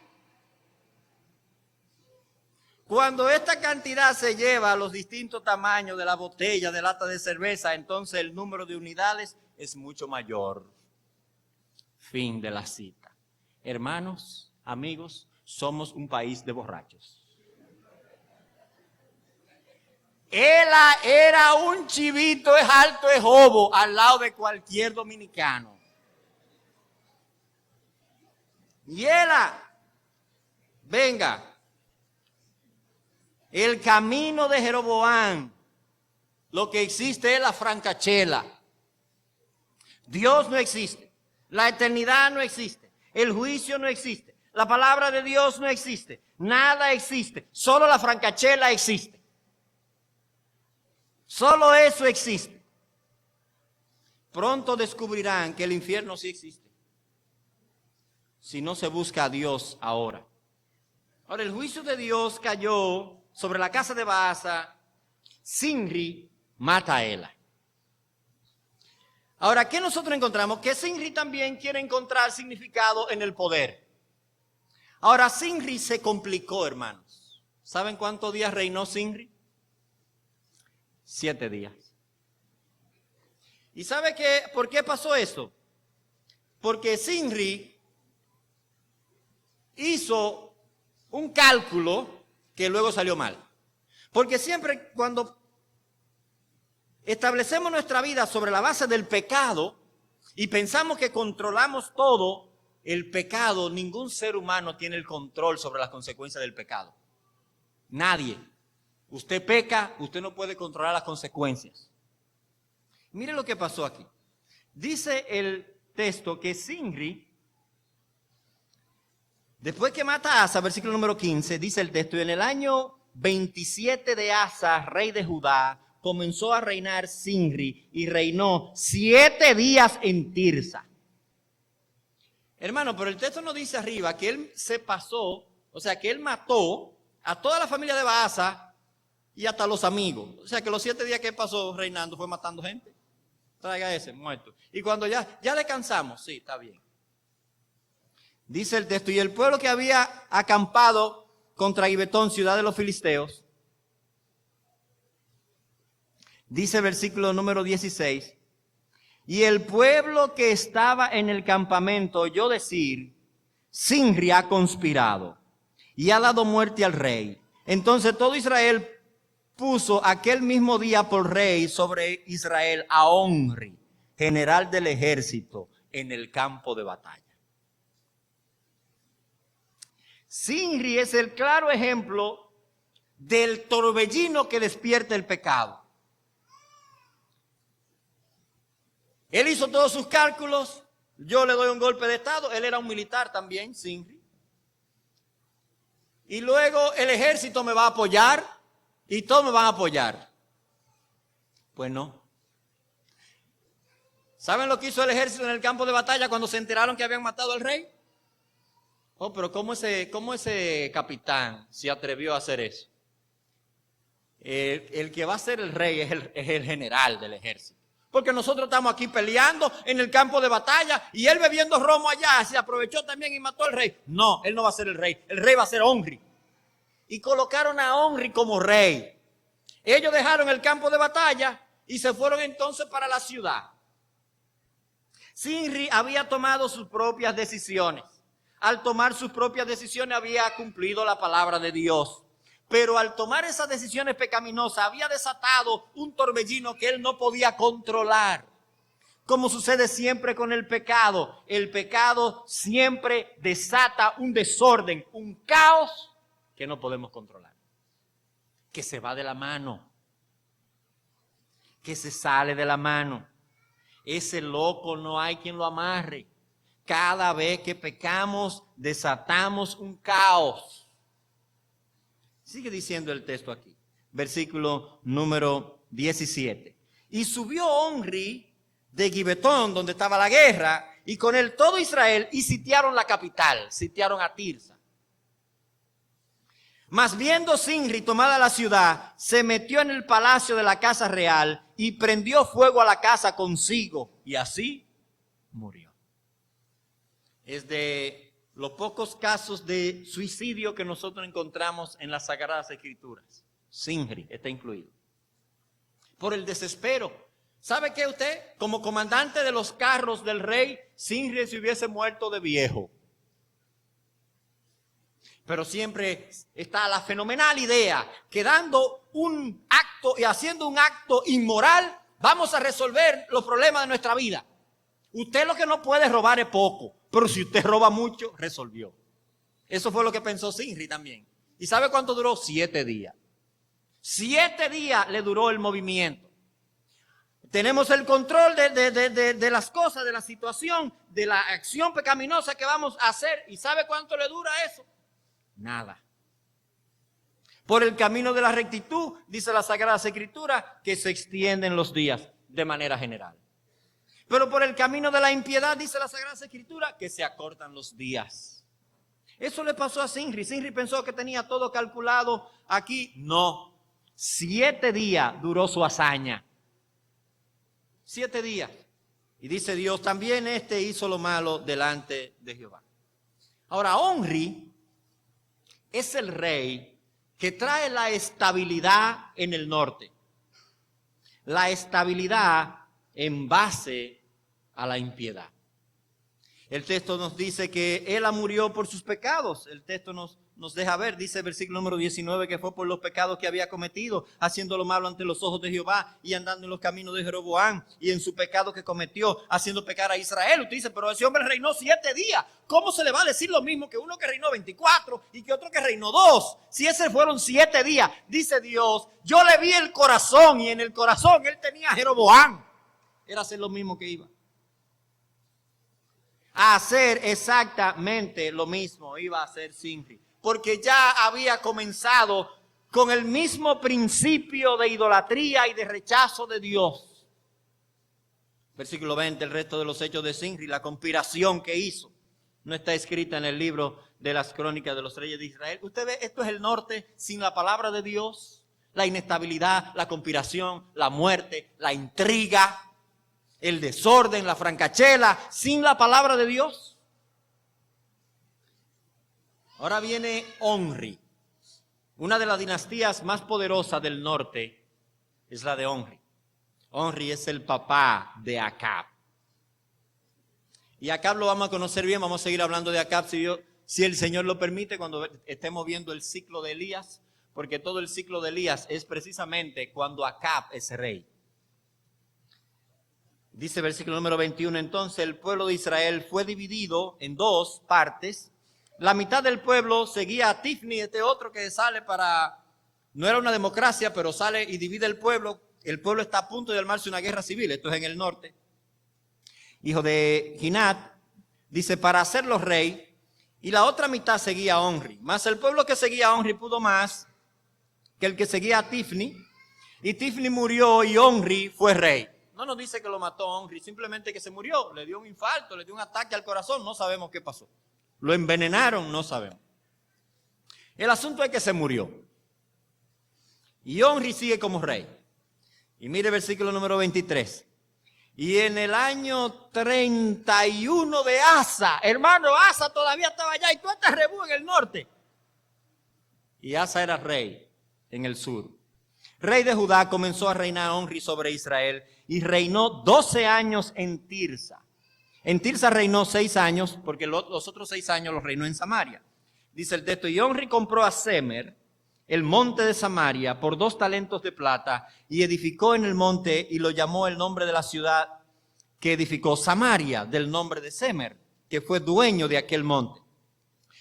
Cuando esta cantidad se lleva a los distintos tamaños de la botella, de lata de cerveza, entonces el número de unidades es mucho mayor. Fin de la cita. Hermanos, amigos, somos un país de borrachos. Era un chivito, es alto, es jobo, al lado de cualquier dominicano. Y venga. El camino de Jeroboam, lo que existe es la francachela. Dios no existe, la eternidad no existe, el juicio no existe, la palabra de Dios no existe, nada existe, solo la francachela existe. Solo eso existe. Pronto descubrirán que el infierno sí existe, si no se busca a Dios ahora. Ahora, el juicio de Dios cayó sobre la casa de Baasa. Zimri mata a Ela. Ahora, ¿qué nosotros encontramos? Que Zimri también quiere encontrar significado en el poder. Ahora, Zimri se complicó, hermanos. ¿Saben cuántos días reinó Zimri? 7 días. ¿Y sabe por qué pasó esto? Porque Zimri hizo un cálculo que luego salió mal. Porque siempre cuando establecemos nuestra vida sobre la base del pecado y pensamos que controlamos todo, el pecado, ningún ser humano tiene el control sobre las consecuencias del pecado. Nadie. Usted peca, usted no puede controlar las consecuencias. Mire lo que pasó aquí. Dice el texto que Zimri, después que mata a Asa, versículo número 15, dice el texto, y en el año 27 de Asa, rey de Judá, comenzó a reinar Zimri y reinó 7 días en Tirsa. Hermano, pero el texto no dice arriba que él se pasó, o sea, que él mató a toda la familia de Baasa y hasta los amigos. O sea, que los 7 días que pasó reinando fue matando gente. Traiga ese, muerto. Y cuando ya descansamos, sí, está bien. Dice el texto, y el pueblo que había acampado contra Gibetón, ciudad de los filisteos, dice versículo número 16, y el pueblo que estaba en el campamento oyó decir, Zimri ha conspirado y ha dado muerte al rey. Entonces todo Israel puso aquel mismo día por rey sobre Israel a Omri, general del ejército, en el campo de batalla. Zimri es el claro ejemplo del torbellino que despierta el pecado. Él hizo todos sus cálculos, yo le doy un golpe de estado, él era un militar también, Zimri. Y luego el ejército me va a apoyar y todos me van a apoyar. Pues no. ¿Saben lo que hizo el ejército en el campo de batalla cuando se enteraron que habían matado al rey? Oh, pero ¿cómo ese capitán se atrevió a hacer eso? El que va a ser el rey es el general del ejército. Porque nosotros estamos aquí peleando en el campo de batalla y él bebiendo romo allá se aprovechó también y mató al rey. No, él no va a ser el rey va a ser Omri. Y colocaron a Omri como rey. Ellos dejaron el campo de batalla y se fueron entonces para la ciudad. Zimri había tomado sus propias decisiones. Al tomar sus propias decisiones había cumplido la palabra de Dios. Pero al tomar esas decisiones pecaminosas había desatado un torbellino que él no podía controlar. Como sucede siempre con el pecado siempre desata un desorden, un caos que no podemos controlar. Que se va de la mano, que se sale de la mano. Ese loco no hay quien lo amarre. Cada vez que pecamos desatamos un caos. Sigue diciendo el texto aquí, versículo número 17. Y subió Omri de Gibetón, donde estaba la guerra, y con él todo Israel, y sitiaron la capital, sitiaron a Tirsa. Mas viendo Zimri tomada la ciudad, se metió en el palacio de la casa real, y prendió fuego a la casa consigo, y así murió. Es de los pocos casos de suicidio que nosotros encontramos en las Sagradas Escrituras. Zimri está incluido. Por el desespero. ¿Sabe qué usted? Como comandante de los carros del rey, Zimri se hubiese muerto de viejo. Pero siempre está la fenomenal idea que dando un acto y haciendo un acto inmoral, vamos a resolver los problemas de nuestra vida. Usted lo que no puede robar es poco, pero si usted roba mucho, resolvió. Eso fue lo que pensó Zimri también. ¿Y sabe cuánto duró? 7 días. 7 días le duró el movimiento. Tenemos el control de las cosas, de la situación, de la acción pecaminosa que vamos a hacer. ¿Y sabe cuánto le dura eso? Nada. Por el camino de la rectitud, dice la Sagrada Escritura, que se extienden los días de manera general. Pero por el camino de la impiedad, dice la Sagrada Escritura, que se acortan los días. Eso le pasó a Zimri. Zimri pensó que tenía todo calculado aquí. No. 7 días duró su hazaña. 7 días. Y dice Dios, también hizo lo malo delante de Jehová. Ahora, Omri es el rey que trae la estabilidad en el norte. La estabilidad en base a la impiedad. El texto nos dice que él murió por sus pecados. El texto nos deja ver, dice el versículo número 19, que fue por los pecados que había cometido, haciendo lo malo ante los ojos de Jehová y andando en los caminos de Jeroboam, y en su pecado que cometió, haciendo pecar a Israel. Usted dice, pero ese hombre reinó 7 días. ¿Cómo se le va a decir lo mismo que uno que reinó 24 y que otro que reinó 2? Si ese fueron 7 días, dice Dios, yo le vi el corazón, y en el corazón él tenía a Jeroboam. Era hacer lo mismo que iba. A hacer exactamente lo mismo iba a hacer Zimri. Porque ya había comenzado con el mismo principio de idolatría y de rechazo de Dios. Versículo 20, el resto de los hechos de Zimri, la conspiración que hizo, no está escrita en el libro de las crónicas de los reyes de Israel. Usted ve, esto es el norte sin la palabra de Dios. La inestabilidad, la conspiración, la muerte, la intriga, el desorden, la francachela, sin la palabra de Dios. Ahora viene Omri. Una de las dinastías más poderosas del norte es la de Omri. Omri es el papá de Acab. Y Acab lo vamos a conocer bien, vamos a seguir hablando de Acab si el Señor lo permite, cuando estemos viendo el ciclo de Elías, porque todo el ciclo de Elías es precisamente cuando Acab es rey. Dice versículo número 21, entonces el pueblo de Israel fue dividido en 2 partes. La mitad del pueblo seguía a Tifni, otro que sale no era una democracia, pero sale y divide el pueblo. El pueblo está a punto de armarse una guerra civil, esto es en el norte. Hijo de Ginat, dice, para hacerlo rey, y la otra mitad seguía a Omri. Mas el pueblo que seguía a Omri pudo más que el que seguía a Tifni, y Tifni murió y Omri fue rey. No nos dice que lo mató Omri, simplemente que se murió, le dio un infarto, le dio un ataque al corazón, no sabemos qué pasó. Lo envenenaron, no sabemos. El asunto es que se murió. Y Omri sigue como rey. Y mire el versículo número 23. Y en el año 31 de Asa, hermano, Asa todavía estaba allá y tú estás rebú en el norte. Y Asa era rey en el sur. Rey de Judá, comenzó a reinar Omri sobre Israel y reinó 12 años en Tirsa. En Tirsa reinó 6 años, porque los otros 6 años los reinó en Samaria. Dice el texto, y Omri compró a Semer, el monte de Samaria, por 2 talentos de plata, y edificó en el monte y lo llamó el nombre de la ciudad que edificó Samaria, del nombre de Semer, que fue dueño de aquel monte.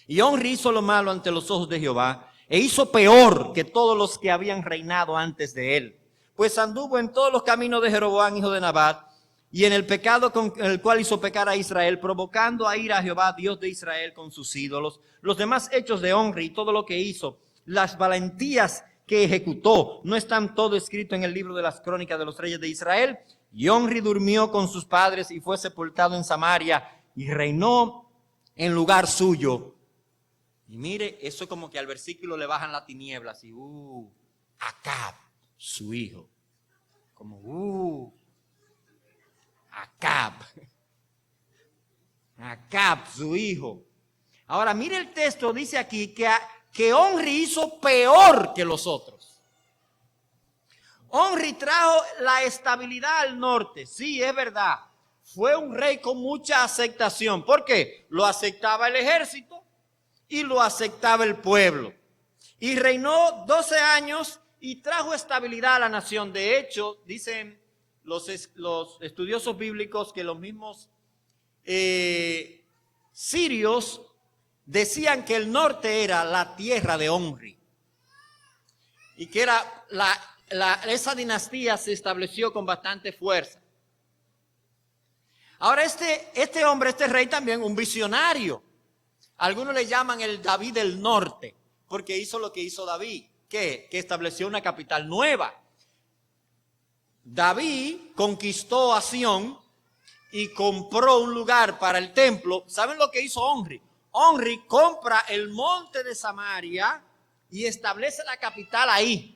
Y Omri hizo lo malo ante los ojos de Jehová, e hizo peor que todos los que habían reinado antes de él, pues anduvo en todos los caminos de Jeroboam, hijo de Nabat, y en el pecado con el cual hizo pecar a Israel, provocando a ir a Jehová, Dios de Israel, con sus ídolos. Los demás hechos de Omri y todo lo que hizo, las valentías que ejecutó, no están todo escrito en el libro de las crónicas de los reyes de Israel. Y Omri durmió con sus padres y fue sepultado en Samaria y reinó en lugar suyo. Y mire, eso es como que al versículo le bajan la tiniebla, así, Acab, su hijo. Como, Acab, su hijo. Ahora, mire el texto, dice aquí que Omri hizo peor que los otros. Omri trajo la estabilidad al norte, sí, es verdad. Fue un rey con mucha aceptación. ¿Por qué? Lo aceptaba el ejército y lo aceptaba el pueblo. Y reinó 12 años y trajo estabilidad a la nación. De hecho, dicen los estudiosos bíblicos que los mismos sirios decían que el norte era la tierra de Omri. Y que era esa dinastía se estableció con bastante fuerza. Ahora este hombre, este rey también, un visionario. Algunos le llaman el David del norte, porque hizo lo que hizo David, que estableció una capital nueva. David conquistó a Sión y compró un lugar para el templo. ¿Saben lo que hizo Omri? Omri compra el monte de Samaria y establece la capital ahí.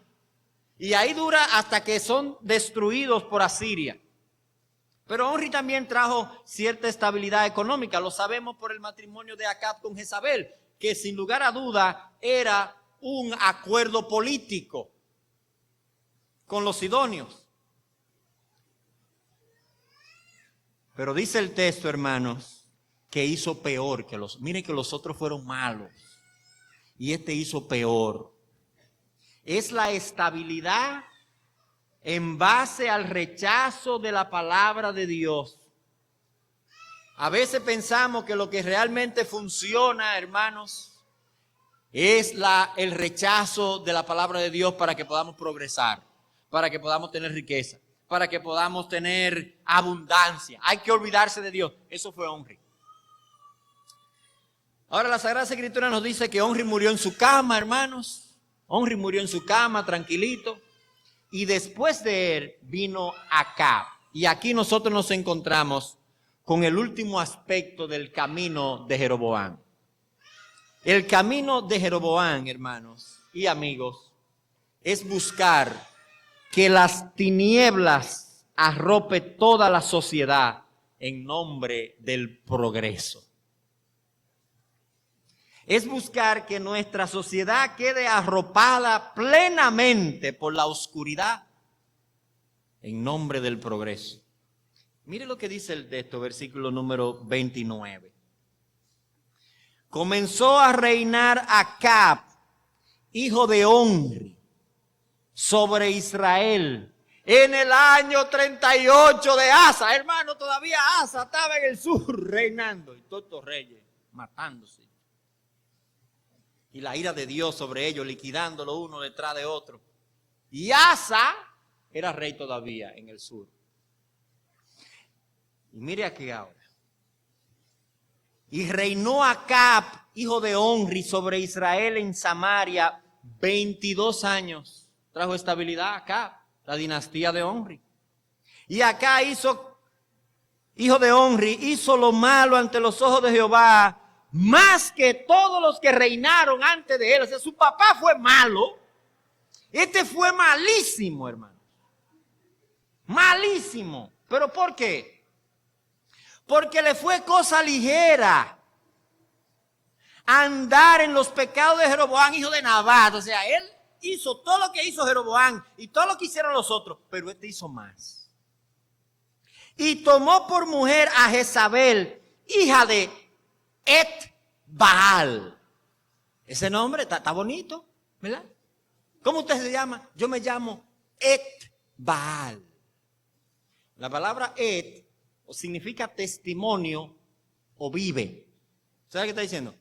Y ahí dura hasta que son destruidos por Asiria. Pero Omri también trajo cierta estabilidad económica. Lo sabemos por el matrimonio de Acab con Jezabel, que sin lugar a duda era un acuerdo político con los sidonios. Pero dice el texto, hermanos, que hizo peor que los... Miren que los otros fueron malos y este hizo peor. Es la estabilidad en base al rechazo de la palabra de Dios. A veces pensamos que lo que realmente funciona, hermanos, es el rechazo de la palabra de Dios para que podamos progresar, para que podamos tener riqueza, para que podamos tener abundancia. Hay que olvidarse de Dios. Eso fue Omri. Ahora la Sagrada Escritura nos dice que Omri murió en su cama, hermanos. Omri murió en su cama, tranquilito. Y después de él vino Acab. Y aquí nosotros nos encontramos con el último aspecto del camino de Jeroboam. El camino de Jeroboam, hermanos y amigos, es buscar que las tinieblas arrope toda la sociedad en nombre del progreso. Es buscar que nuestra sociedad quede arropada plenamente por la oscuridad en nombre del progreso. Mire lo que dice el texto, versículo número 29. Comenzó a reinar Acab, hijo de Omri, sobre Israel en el año 38 de Asa. Hermano, todavía Asa estaba en el sur reinando y todos estos reyes matándose. Y la ira de Dios sobre ellos, liquidándolo uno detrás de otro. Y Asa era rey todavía en el sur. Y mire aquí ahora. Y reinó Acab, hijo de Omri, sobre Israel en Samaria 22 años. Trajo estabilidad a Acab, la dinastía de Omri. Y Acab hijo de Omri, hizo lo malo ante los ojos de Jehová, más que todos los que reinaron antes de él. O sea, su papá fue malo. Este fue malísimo, hermano. Malísimo. ¿Pero por qué? Porque le fue cosa ligera andar en los pecados de Jeroboam, hijo de Nabat. O sea, él hizo todo lo que hizo Jeroboam y todo lo que hicieron los otros, pero este hizo más. Y tomó por mujer a Jezabel, hija de Et-Baal. Ese nombre está bonito, ¿verdad? ¿Cómo usted se llama? Yo me llamo Et-Baal. La palabra Et significa testimonio o vive. ¿Sabe qué está diciendo?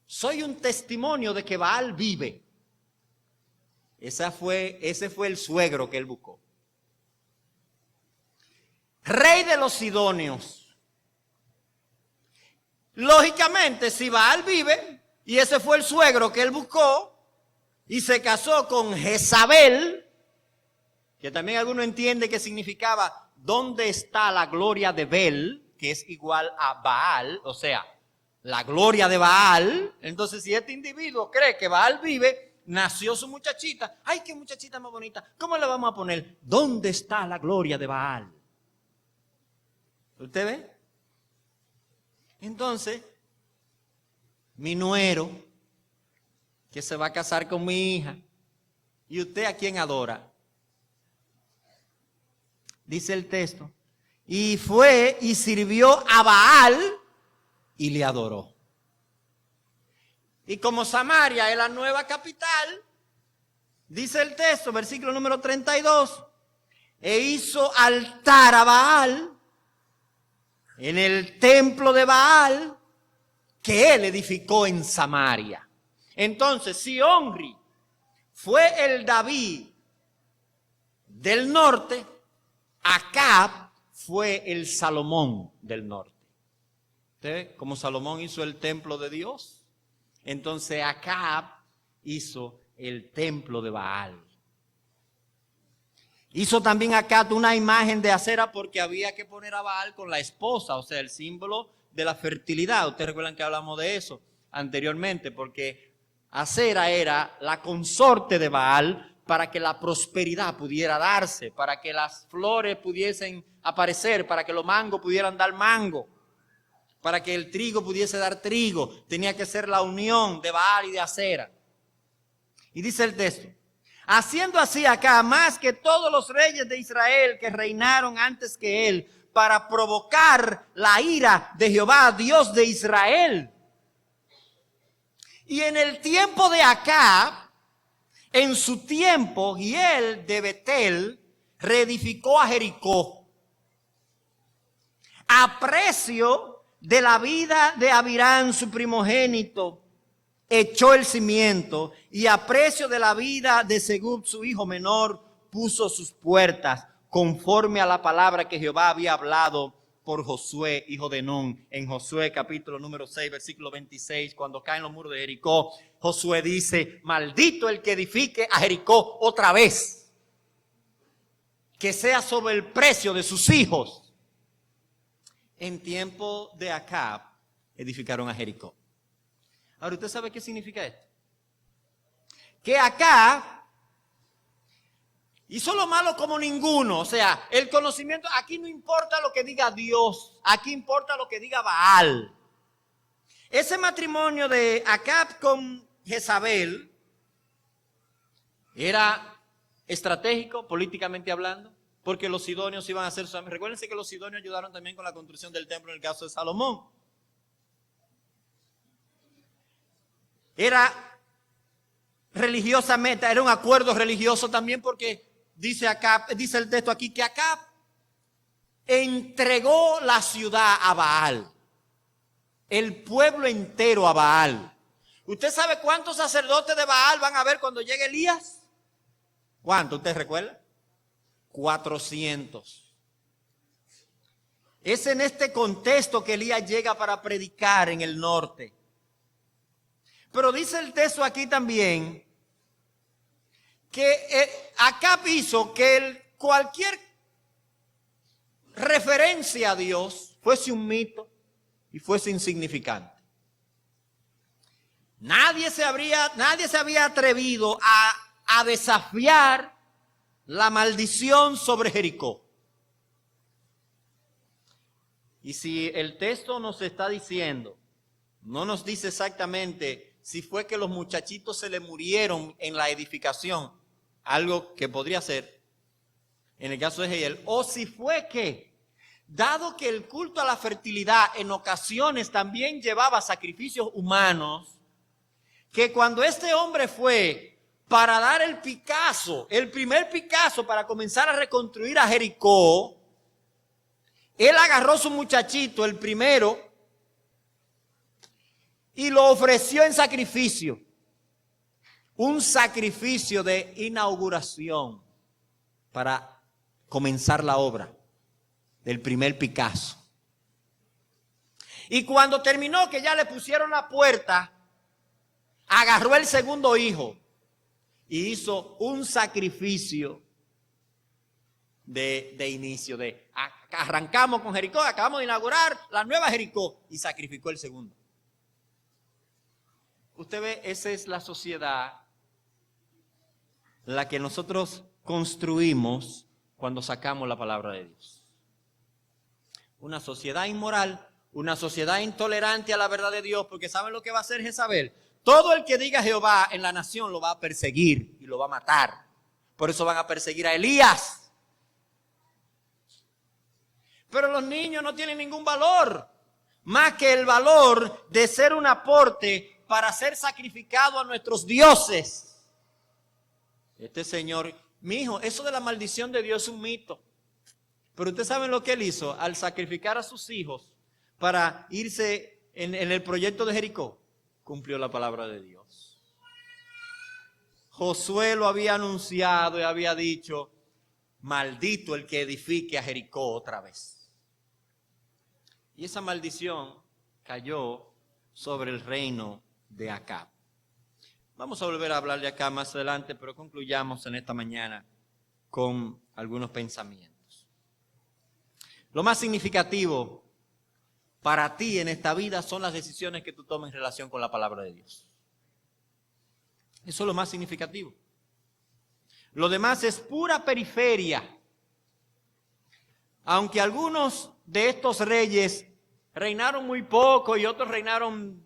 Soy un testimonio de que Baal vive. Ese fue el suegro que él buscó. Rey de los sidonios. Lógicamente, si Baal vive, y ese fue el suegro que él buscó, y se casó con Jezabel, que también alguno entiende que significaba ¿dónde está la gloria de Bel? Que es igual a Baal, o sea, la gloria de Baal. Entonces, si este individuo cree que Baal vive, nació su muchachita. ¡Ay, qué muchachita más bonita! ¿Cómo le vamos a poner? ¿Dónde está la gloria de Baal? ¿Usted ve? Entonces, mi nuero, que se va a casar con mi hija, ¿y usted a quién adora? Dice el texto, y fue y sirvió a Baal y le adoró. Y como Samaria es la nueva capital, dice el texto, versículo número 32, e hizo altar a Baal en el templo de Baal que él edificó en Samaria. Entonces, si Omri fue el David del norte, Acab fue el Salomón del norte. ¿Usted? Como Salomón hizo el templo de Dios, entonces Acab hizo el templo de Baal. Hizo también Acab una imagen de acera porque había que poner a Baal con la esposa, o sea, el símbolo de la fertilidad. Ustedes recuerdan que hablamos de eso anteriormente, porque Acera era la consorte de Baal para que la prosperidad pudiera darse, para que las flores pudiesen aparecer, para que los mangos pudieran dar mango, para que el trigo pudiese dar trigo. Tenía que ser la unión de Baal y de Acera. Y dice el texto, haciendo así acá más que todos los reyes de Israel que reinaron antes que él, para provocar la ira de Jehová, Dios de Israel. Y en el tiempo de Acab, en su tiempo, Hiel de Betel reedificó a Jericó a precio de la vida de Abirán, su primogénito, echó el cimiento, y a precio de la vida de Segub, su hijo menor, puso sus puertas, conforme a la palabra que Jehová había hablado por Josué, hijo de Nun. En Josué capítulo número 6, versículo 26, cuando caen los muros de Jericó, Josué dice, maldito el que edifique a Jericó otra vez, que sea sobre el precio de sus hijos. En tiempo de Acab edificaron a Jericó. Ahora, ¿usted sabe qué significa esto? Que Acab hizo lo malo como ninguno. O sea, el conocimiento, aquí no importa lo que diga Dios, aquí importa lo que diga Baal. Ese matrimonio de Acab con Jezabel era estratégico, políticamente hablando, porque los sidonios iban a ser... Recuérdense que los sidonios ayudaron también con la construcción del templo en el caso de Salomón. Era religiosamente, era un acuerdo religioso también porque dice el texto aquí que Acab entregó la ciudad a Baal, el pueblo entero a Baal. ¿Usted sabe cuántos sacerdotes de Baal van a ver cuando llegue Elías? ¿Cuánto? ¿Usted recuerda? 400. Es en este contexto que Elías llega para predicar en el norte. Pero dice el texto aquí también que Acab hizo que cualquier referencia a Dios fuese un mito y fuese insignificante. Nadie se había atrevido a desafiar la maldición sobre Jericó. Y si el texto nos está diciendo, no nos dice exactamente si fue que los muchachitos se le murieron en la edificación, algo que podría ser en el caso de Jehiel, o si fue que, dado que el culto a la fertilidad en ocasiones también llevaba sacrificios humanos, que cuando este hombre fue para dar el Picasso, el primer Picasso para comenzar a reconstruir a Jericó, él agarró su muchachito, el primero, y lo ofreció en sacrificio. Un sacrificio de inauguración para comenzar la obra del primer Picasso. Y cuando terminó, que ya le pusieron la puerta, agarró el segundo hijo y hizo un sacrificio de inicio, de arrancamos con Jericó, acabamos de inaugurar la nueva Jericó y sacrificó el segundo. Usted ve, esa es la sociedad la que nosotros construimos cuando sacamos la palabra de Dios. Una sociedad inmoral, una sociedad intolerante a la verdad de Dios, porque ¿saben lo que va a hacer Jezabel? Todo el que diga Jehová en la nación lo va a perseguir y lo va a matar. Por eso van a perseguir a Elías. Pero los niños no tienen ningún valor, más que el valor de ser un aporte para ser sacrificado a nuestros dioses. Este señor, mi hijo, eso de la maldición de Dios es un mito. Pero ustedes saben lo que él hizo al sacrificar a sus hijos para irse en el proyecto de Jericó. Cumplió la palabra de Dios. Josué lo había anunciado y había dicho, maldito el que edifique a Jericó otra vez. Y esa maldición cayó sobre el reino de Acab. Vamos a volver a hablar de Acab más adelante, pero concluyamos en esta mañana con algunos pensamientos. Lo más significativo para ti en esta vida son las decisiones que tú tomas en relación con la palabra de Dios. Eso es lo más significativo. Lo demás es pura periferia. Aunque algunos de estos reyes reinaron muy poco y otros reinaron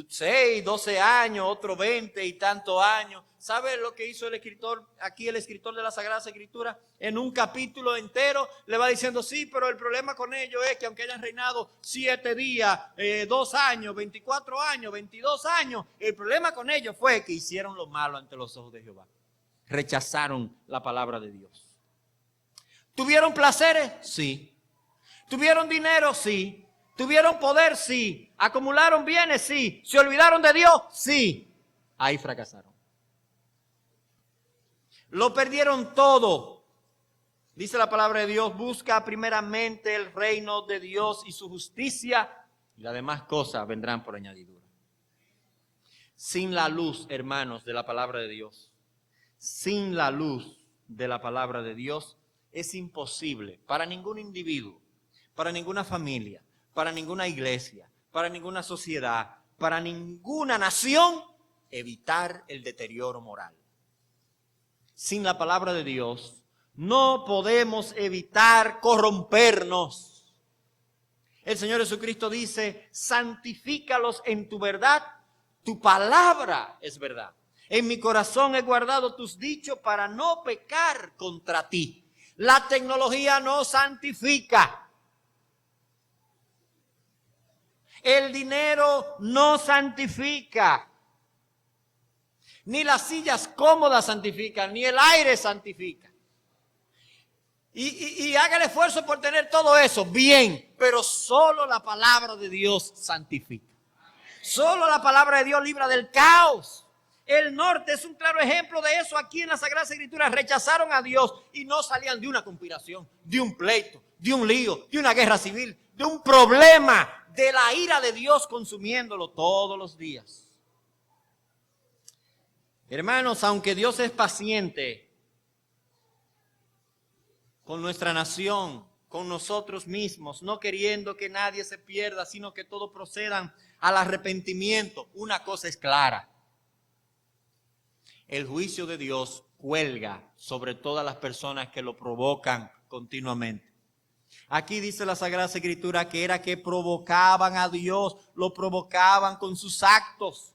6, 12 años, otros 20 y tantos años. ¿Sabe lo que hizo el escritor, aquí el escritor de la Sagrada Escritura? En un capítulo entero le va diciendo, sí, pero el problema con ellos es que aunque hayan reinado 7 días, 2 años, 24 años, 22 años, el problema con ellos fue que hicieron lo malo ante los ojos de Jehová. Rechazaron la palabra de Dios. ¿Tuvieron placeres? Sí. ¿Tuvieron dinero? Sí. ¿Tuvieron poder? Sí. ¿Acumularon bienes? Sí. ¿Se olvidaron de Dios? Sí. Ahí fracasaron. Lo perdieron todo. Dice la palabra de Dios, busca primeramente el reino de Dios y su justicia, y las demás cosas vendrán por añadidura. Sin la luz, hermanos, de la palabra de Dios, sin la luz de la palabra de Dios, es imposible para ningún individuo, para ninguna familia, para ninguna iglesia, para ninguna sociedad, para ninguna nación, evitar el deterioro moral. Sin la palabra de Dios, no podemos evitar corrompernos. El Señor Jesucristo dice, santifícalos en tu verdad, tu palabra es verdad. En mi corazón he guardado tus dichos para no pecar contra ti. La tecnología no santifica. El dinero no santifica. Ni las sillas cómodas santifican, ni el aire santifica. Y haga el esfuerzo por tener todo eso, bien, pero solo la palabra de Dios santifica. Solo la palabra de Dios libra del caos. El norte es un claro ejemplo de eso. Aquí en la Sagrada Escritura rechazaron a Dios y no salían de una conspiración, de un pleito, de un lío, de una guerra civil, de un problema, de la ira de Dios consumiéndolo todos los días. Hermanos, aunque Dios es paciente con nuestra nación, con nosotros mismos, no queriendo que nadie se pierda, sino que todos procedan al arrepentimiento, una cosa es clara. El juicio de Dios cuelga sobre todas las personas que lo provocan continuamente. Aquí dice la Sagrada Escritura que era que provocaban a Dios, lo provocaban con sus actos.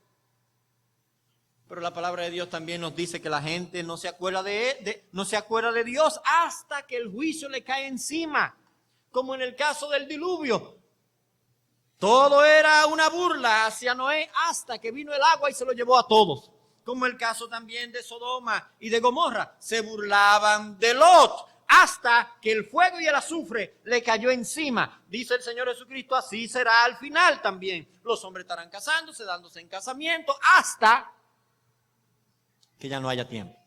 Pero la palabra de Dios también nos dice que la gente no se acuerda no se acuerda de Dios hasta que el juicio le cae encima, como en el caso del diluvio. Todo era una burla hacia Noé hasta que vino el agua y se lo llevó a todos. Como el caso también de Sodoma y de Gomorra. Se burlaban de Lot hasta que el fuego y el azufre le cayó encima. Dice el Señor Jesucristo, así será al final también. Los hombres estarán casándose, dándose en casamiento, hasta que ya no haya tiempo.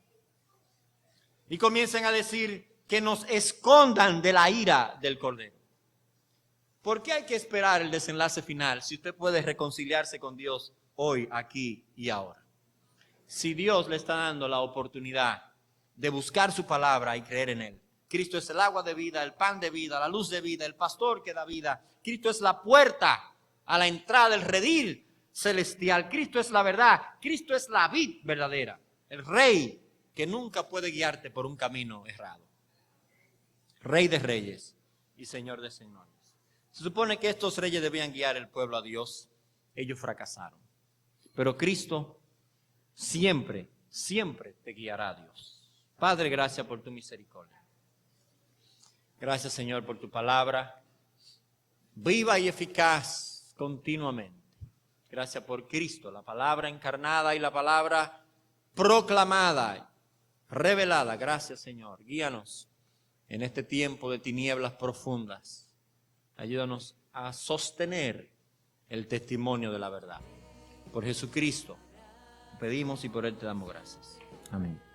Y comiencen a decir que nos escondan de la ira del Cordero. ¿Por qué hay que esperar el desenlace final si usted puede reconciliarse con Dios hoy, aquí y ahora? Si Dios le está dando la oportunidad de buscar su palabra y creer en Él. Cristo es el agua de vida, el pan de vida, la luz de vida, el pastor que da vida. Cristo es la puerta a la entrada del redil celestial. Cristo es la verdad. Cristo es la vid verdadera. El rey que nunca puede guiarte por un camino errado. Rey de reyes y Señor de señores. Se supone que estos reyes debían guiar el pueblo a Dios. Ellos fracasaron. Pero Cristo siempre, siempre te guiará a Dios. Padre, gracias por tu misericordia. Gracias, Señor, por tu palabra, viva y eficaz continuamente. Gracias por Cristo, la palabra encarnada y la palabra proclamada, revelada. Gracias, Señor. Guíanos en este tiempo de tinieblas profundas. Ayúdanos a sostener el testimonio de la verdad. Por Jesucristo pedimos y por Él te damos gracias. Amén.